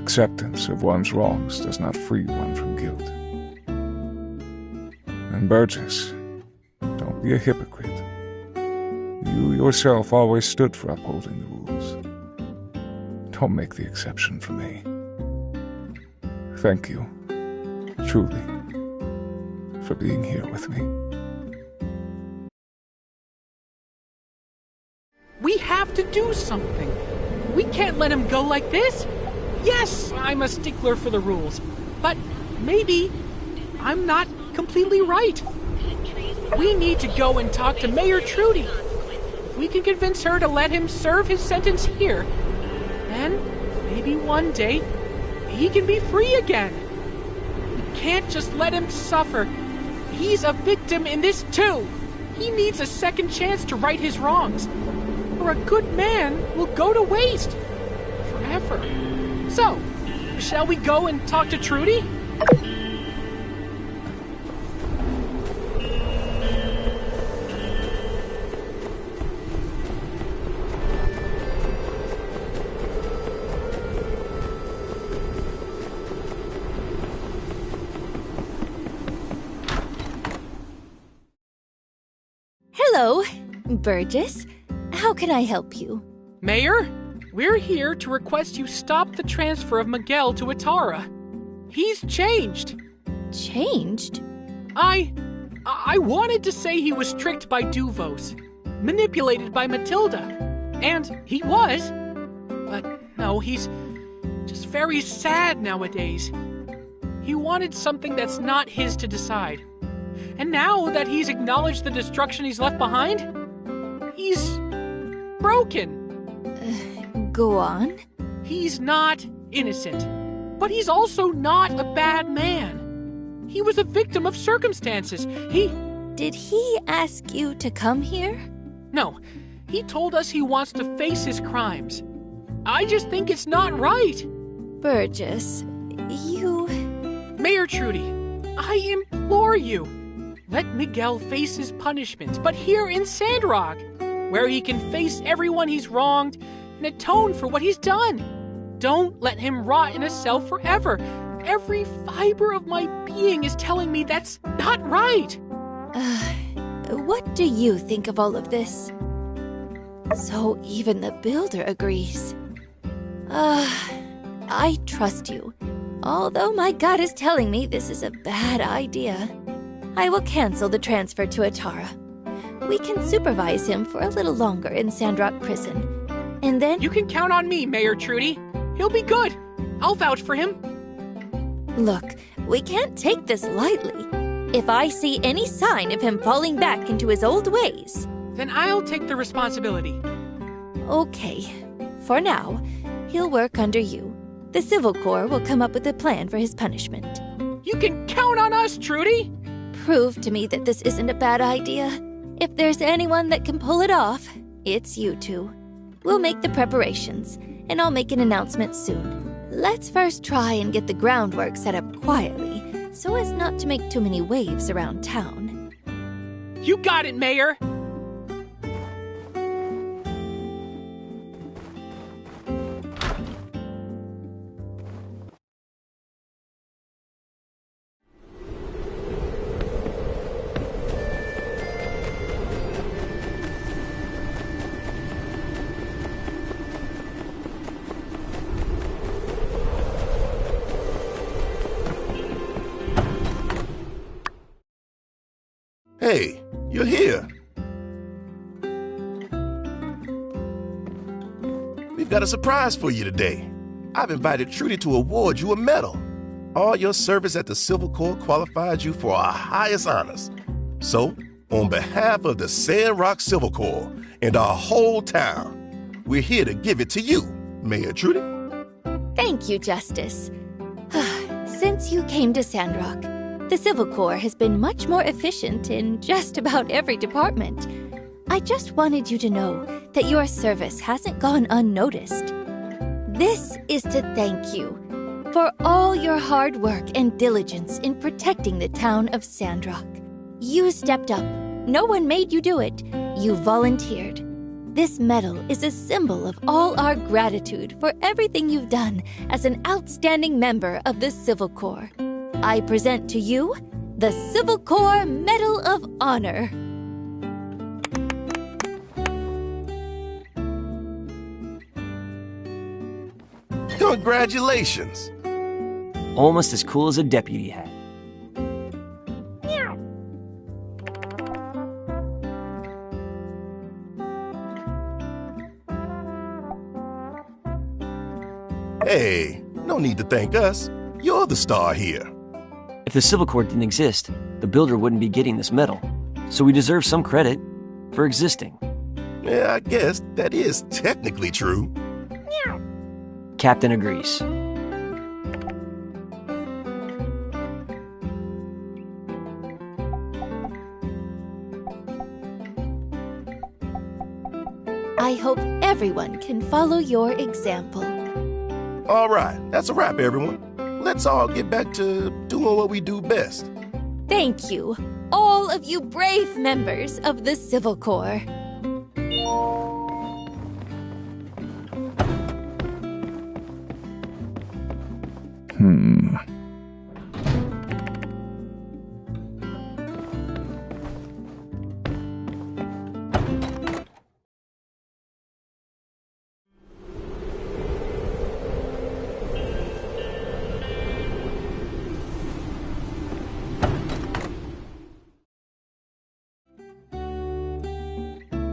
Acceptance of one's wrongs does not free one from guilt. And Burgess, don't be a hypocrite. You yourself always stood for upholding the rules. Don't make the exception for me. Thank you, truly, for being here with me. We have to do something. We can't let him go like this. Yes, I'm a stickler for the rules, but maybe I'm not completely right. We need to go and talk to Mayor Trudy. If we can convince her to let him serve his sentence here, then maybe one day he can be free again. We can't just let him suffer. He's a victim in this too. He needs a second chance to right his wrongs, or a good man will go to waste forever. So, shall we go and talk to Trudy? Hello, Burgess. How can I help you? Mayor, we're here to request you stop the transfer of Miguel to Atara. He's changed. Changed? I wanted to say he was tricked by Duvos, manipulated by Matilda, and he was. But no, he's just very sad nowadays. He wanted something that's not his to decide. And now that he's acknowledged the destruction he's left behind, he's broken. Go on. He's not innocent, but he's also not a bad man. He was a victim of circumstances. Did he ask you to come here? No, he told us he wants to face his crimes. I just think it's not right. Burgess, you... Mayor Trudy, I implore you, let Miguel face his punishment, but here in Sandrock, where he can face everyone he's wronged and atone for what he's done. Don't let him rot in a cell forever. Every fiber of my being is telling me that's not right. What do you think of all of this? So even the builder agrees. I trust you. Although my gut is telling me this is a bad idea. I will cancel the transfer to Atara. We can supervise him for a little longer in Sandrock Prison. And then... You can count on me, Mayor Trudy. He'll be good. I'll vouch for him. Look, we can't take this lightly. If I see any sign of him falling back into his old ways... Then I'll take the responsibility. Okay, for now, he'll work under you. The Civil Corps will come up with a plan for his punishment. You can count on us, Trudy! Prove to me that this isn't a bad idea. If there's anyone that can pull it off, it's you two. We'll make the preparations, and I'll make an announcement soon. Let's first try and get the groundwork set up quietly, so as not to make too many waves around town. You got it, Mayor! Hey, you're here. We've got a surprise for you today. I've invited Trudy to award you a medal. All your service at the Civil Corps qualifies you for our highest honors. So, on behalf of the Sandrock Civil Corps and our whole town, we're here to give it to you, Mayor Trudy. Thank you, Justice. Since you came to Sandrock, the Civil Corps has been much more efficient in just about every department. I just wanted you to know that your service hasn't gone unnoticed. This is to thank you for all your hard work and diligence in protecting the town of Sandrock. You stepped up. No one made you do it. You volunteered. This medal is a symbol of all our gratitude for everything you've done as an outstanding member of the Civil Corps. I present to you the Civil Corps Medal of Honor. Congratulations! Almost as cool as a deputy hat. Hey, no need to thank us. You're the star here. If the Civil Corps didn't exist, the builder wouldn't be getting this medal. So we deserve some credit for existing. Yeah, I guess that is technically true. Captain agrees. I hope everyone can follow your example. All right, that's a wrap, everyone. Let's all get back to doing what we do best. Thank you, all of you brave members of the Civil Corps.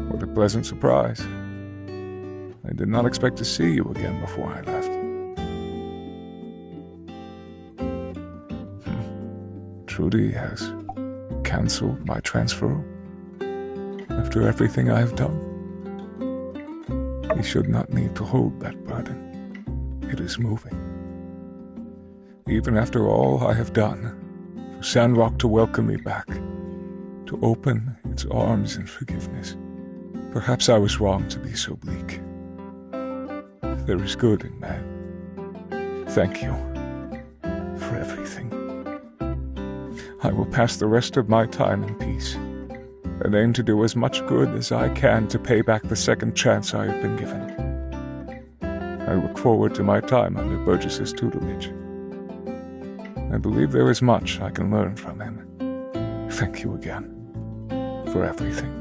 What a pleasant surprise. I did not expect to see you again before I left. Trudy has cancelled my transfer after everything I have done. He should not need to hold that burden. It is moving. Even after all I have done, for Sandrock to welcome me back, to open its arms in forgiveness. Perhaps I was wrong to be so bleak. There is good in man. Thank you for everything. I will pass the rest of my time in peace, and aim to do as much good as I can to pay back the second chance I have been given. I look forward to my time under Burgess's tutelage. I believe there is much I can learn from him. Thank you again for everything.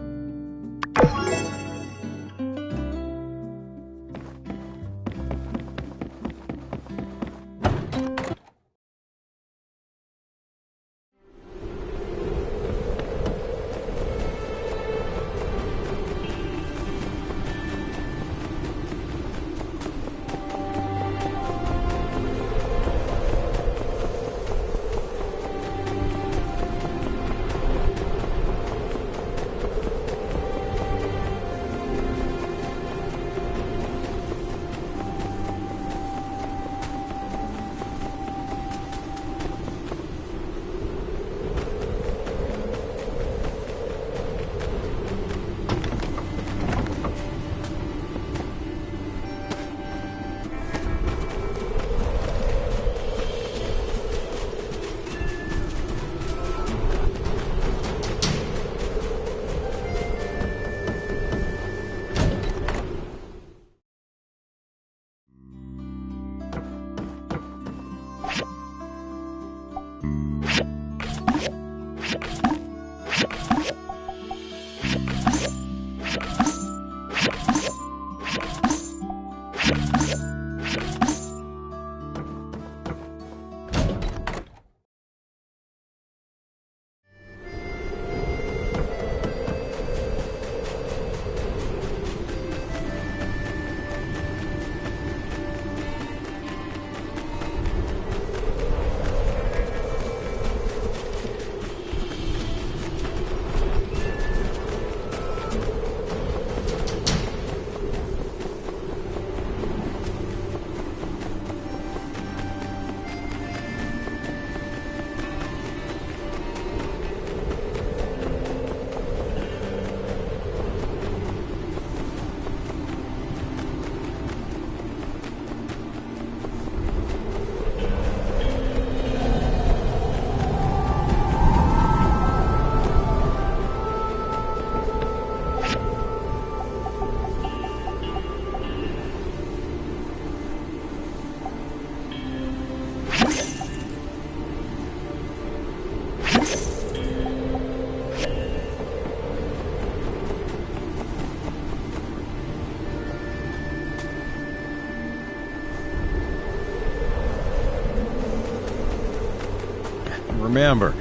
Remember,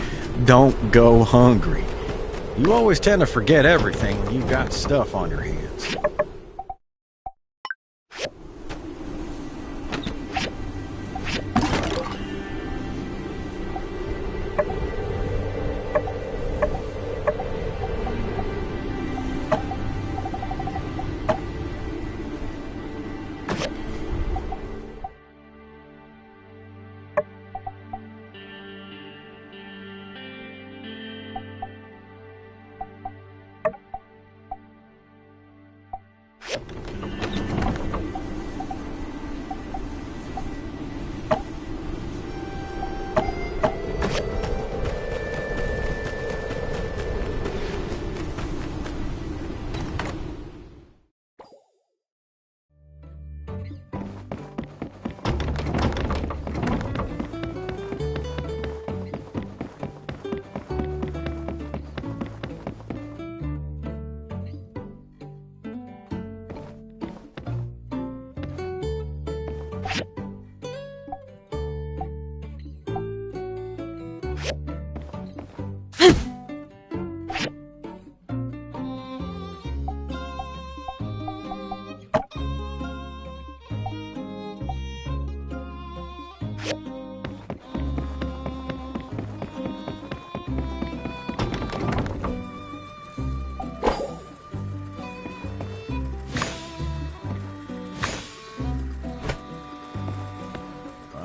don't go hungry. You always tend to forget everything when you've got stuff on your hands.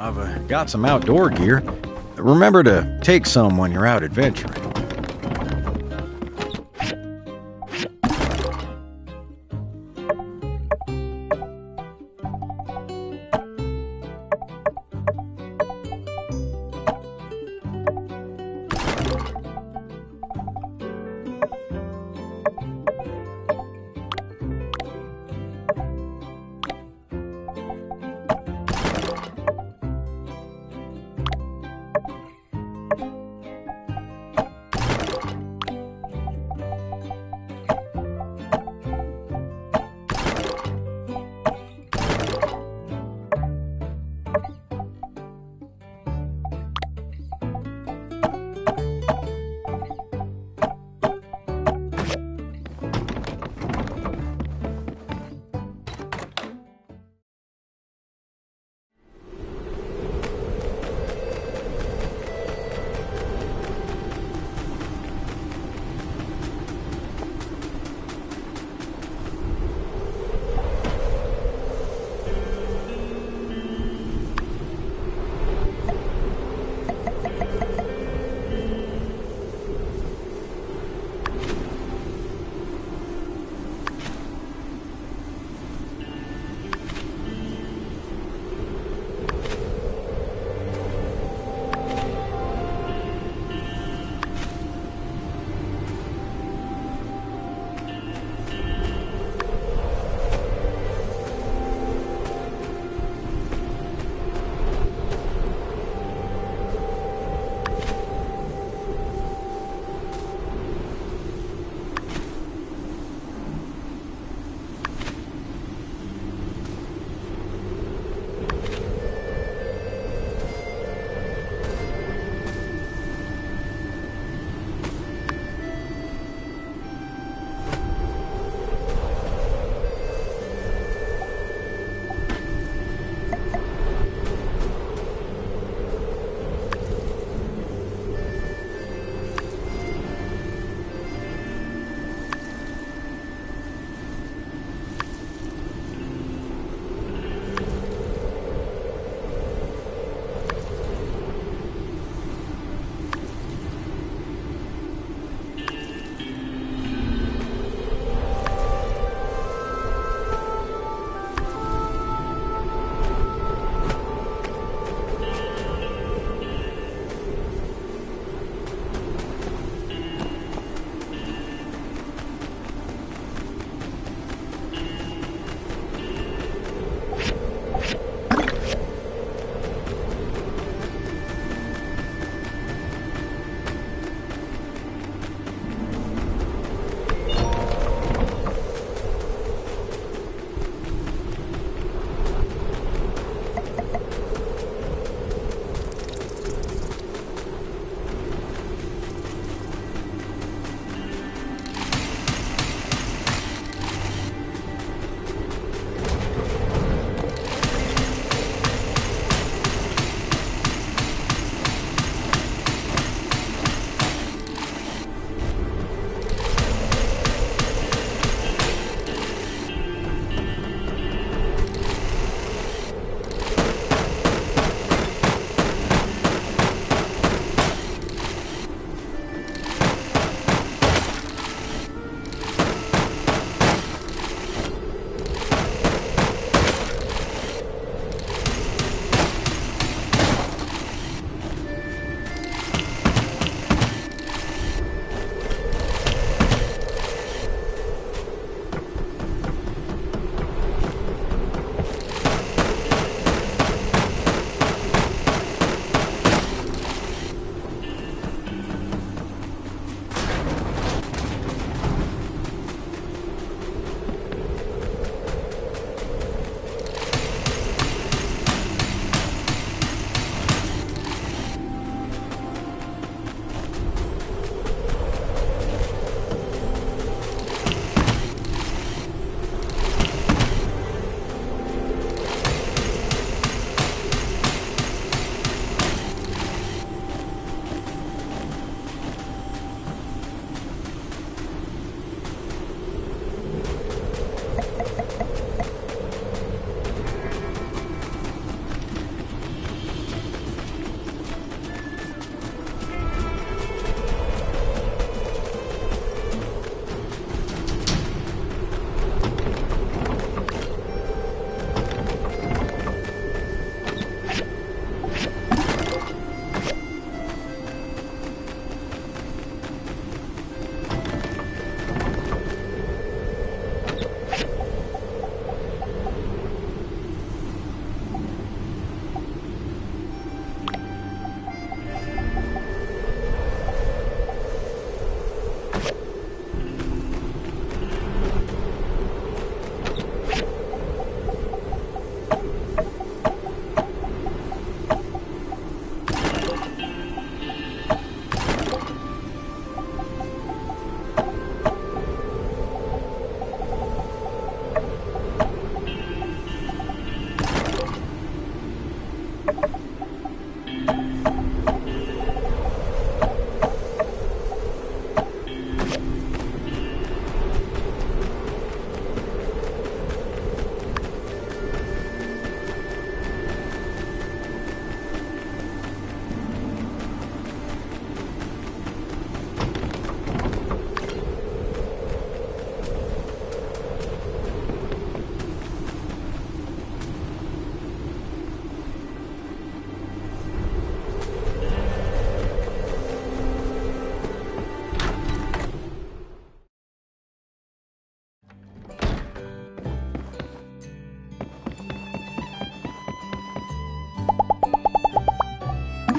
I've got some outdoor gear. Remember to take some when you're out adventuring.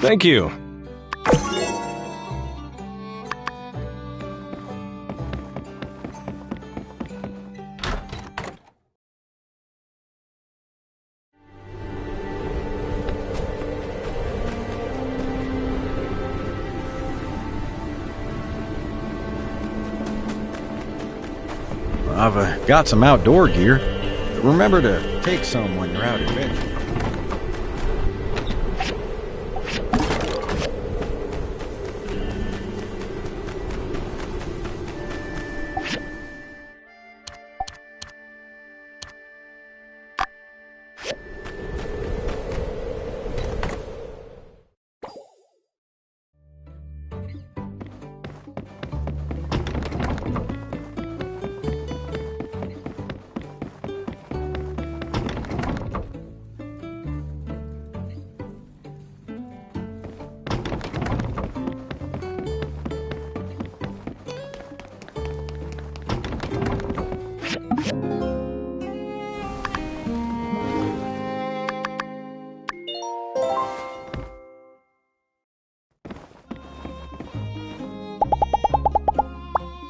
Thank you. I've got some outdoor gear. Remember to take some when you're out adventuring.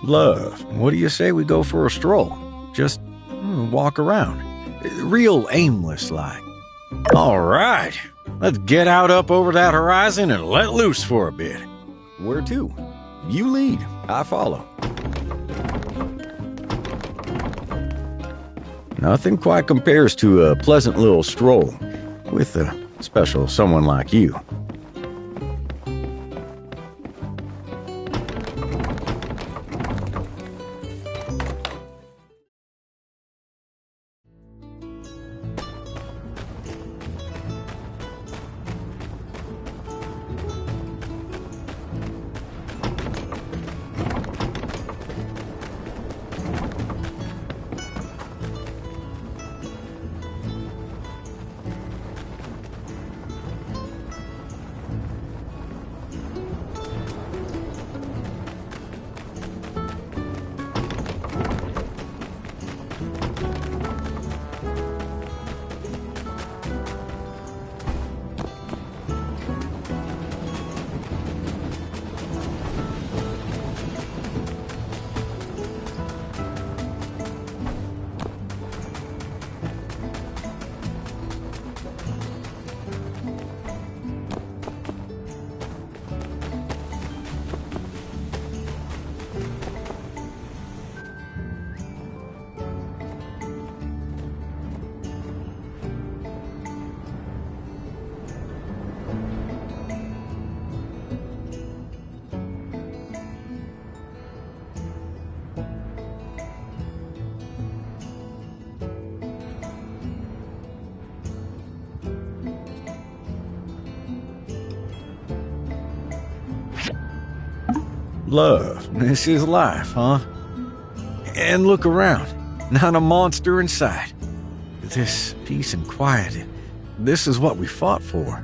Love, what do you say we go for a stroll? Just walk around. Real aimless like. All right, let's get out up over that horizon and let loose for a bit. Where to? You lead, I follow. Nothing quite compares to a pleasant little stroll with a special someone like you. Love, this is life, huh? And look around, not a monster in sight. This peace and quiet, this is what we fought for.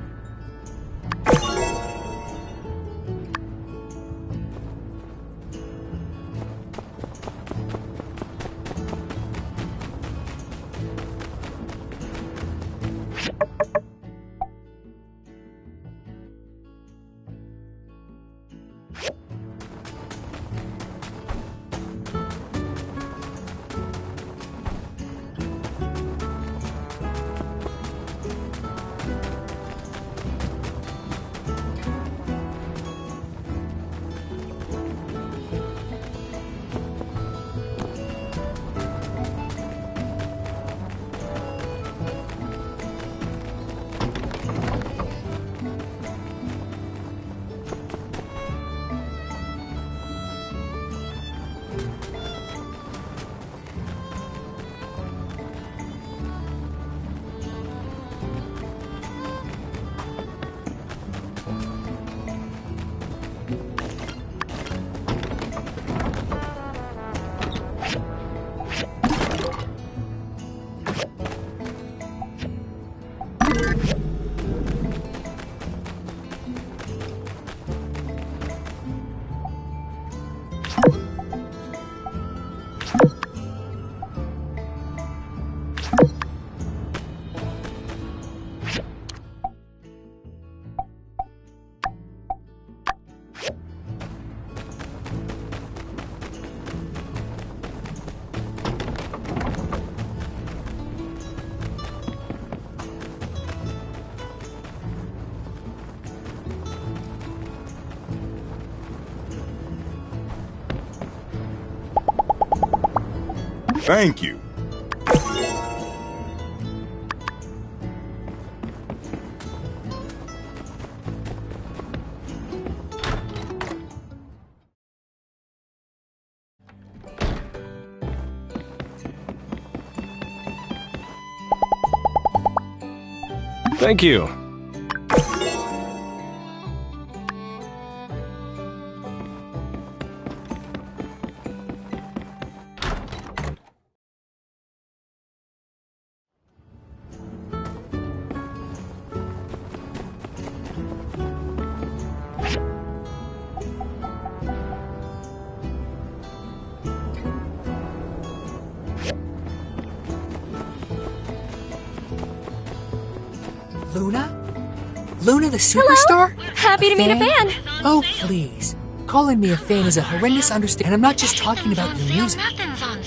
Thank you. Thank you. Luna? Luna the superstar? Hello? Happy to meet a fan. Oh, please. Calling me a fan is a horrendous understatement, and I'm not just talking about your music.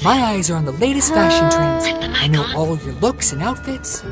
My eyes are on the latest fashion trends. I know all your looks and outfits.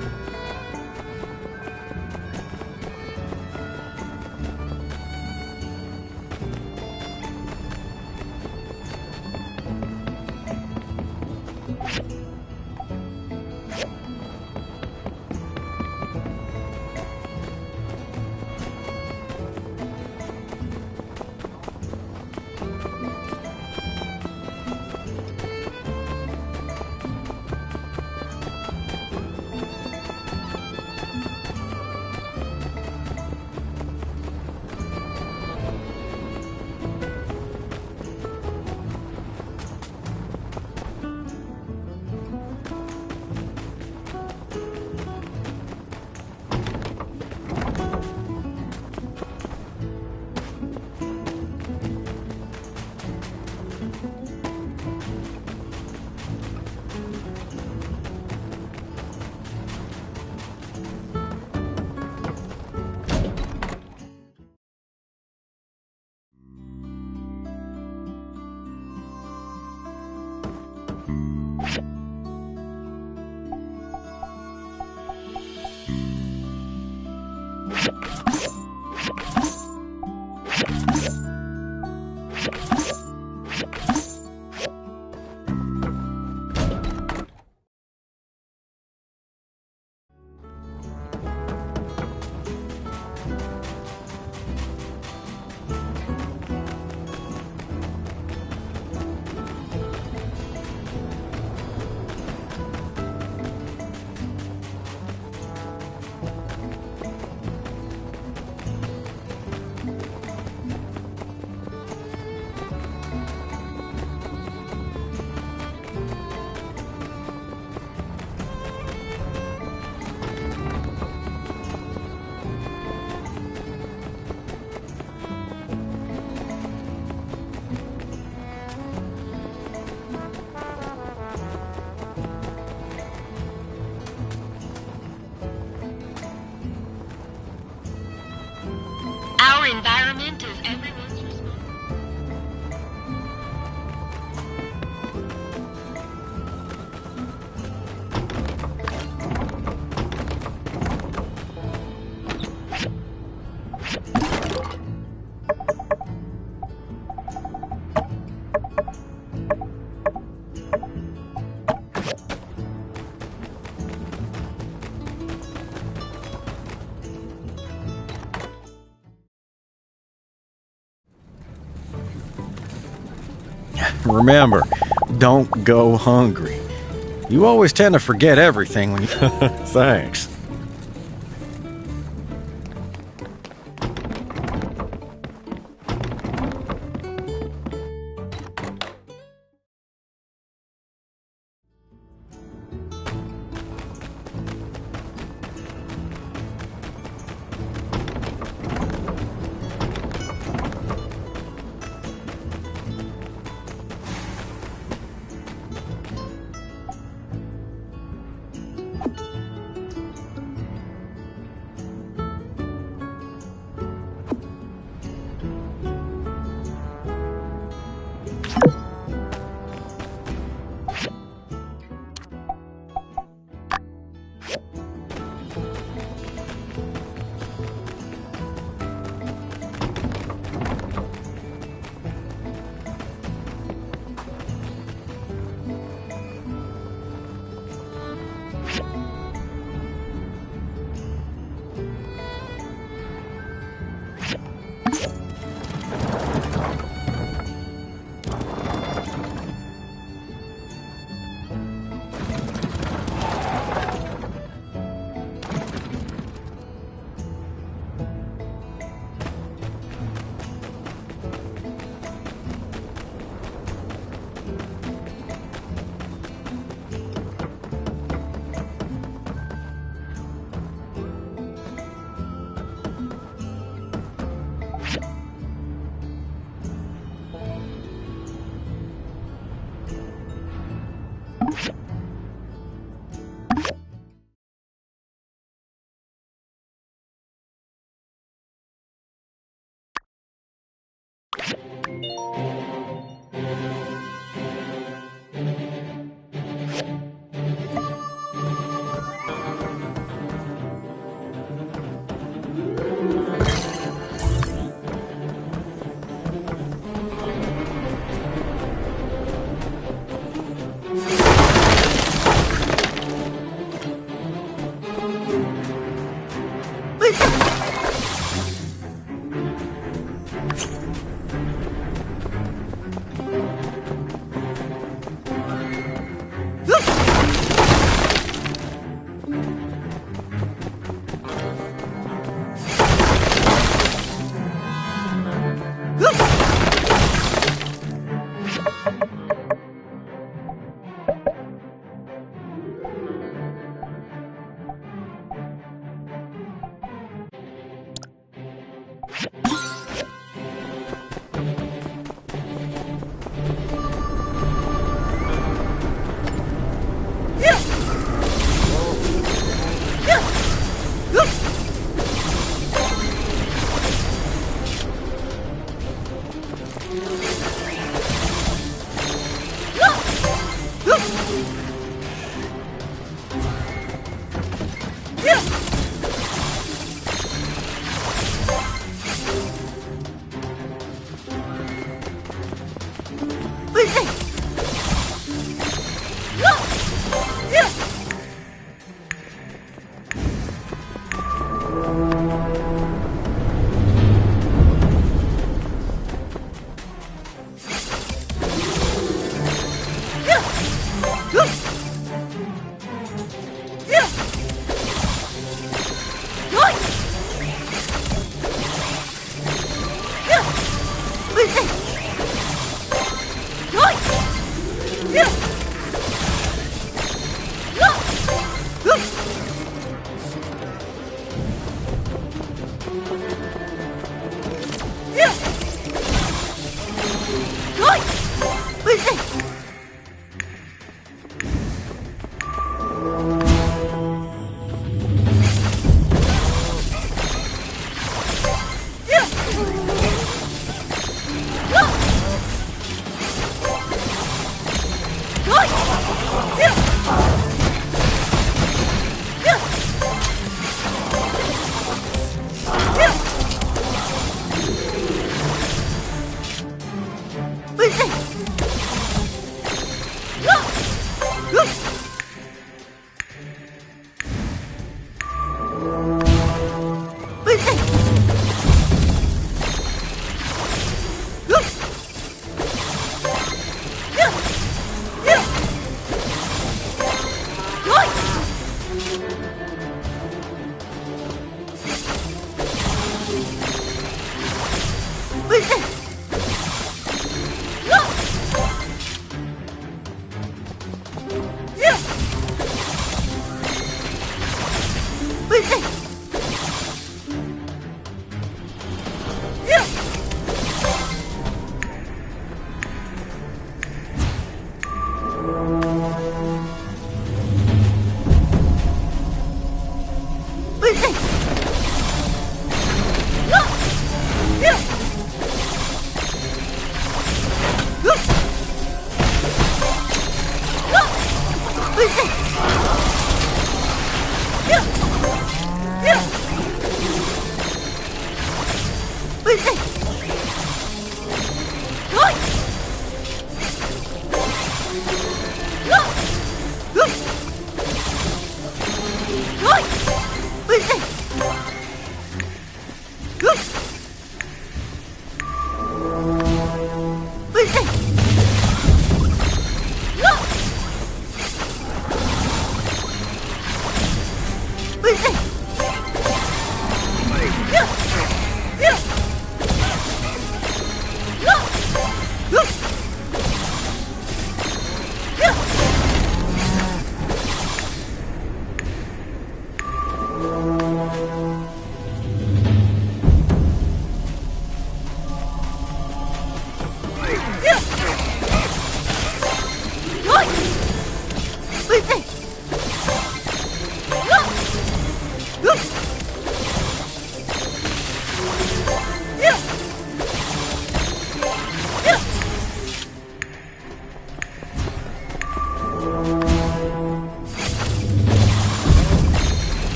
Our environment is everyone's responsibility. Remember, don't go hungry. You always tend to forget everything when you... Thanks.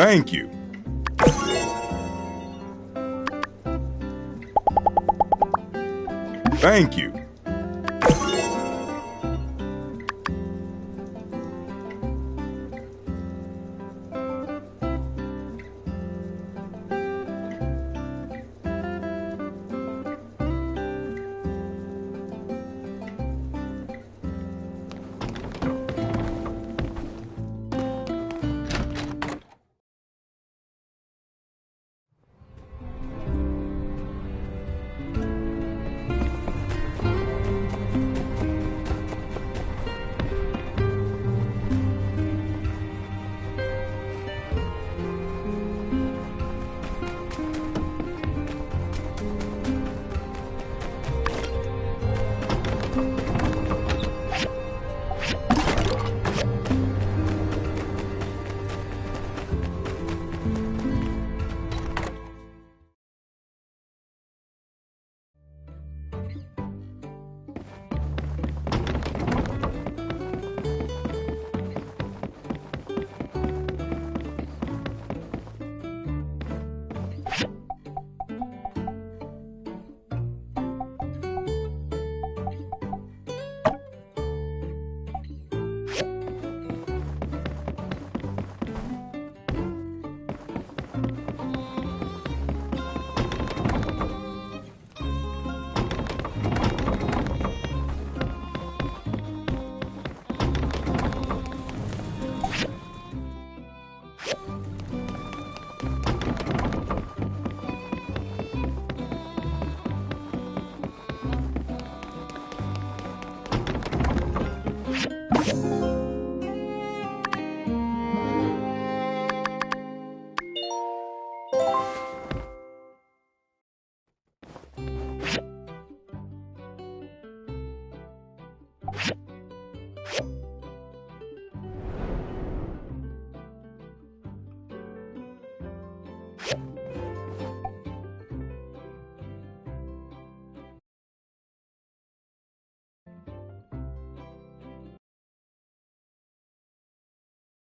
Thank you. Thank you. You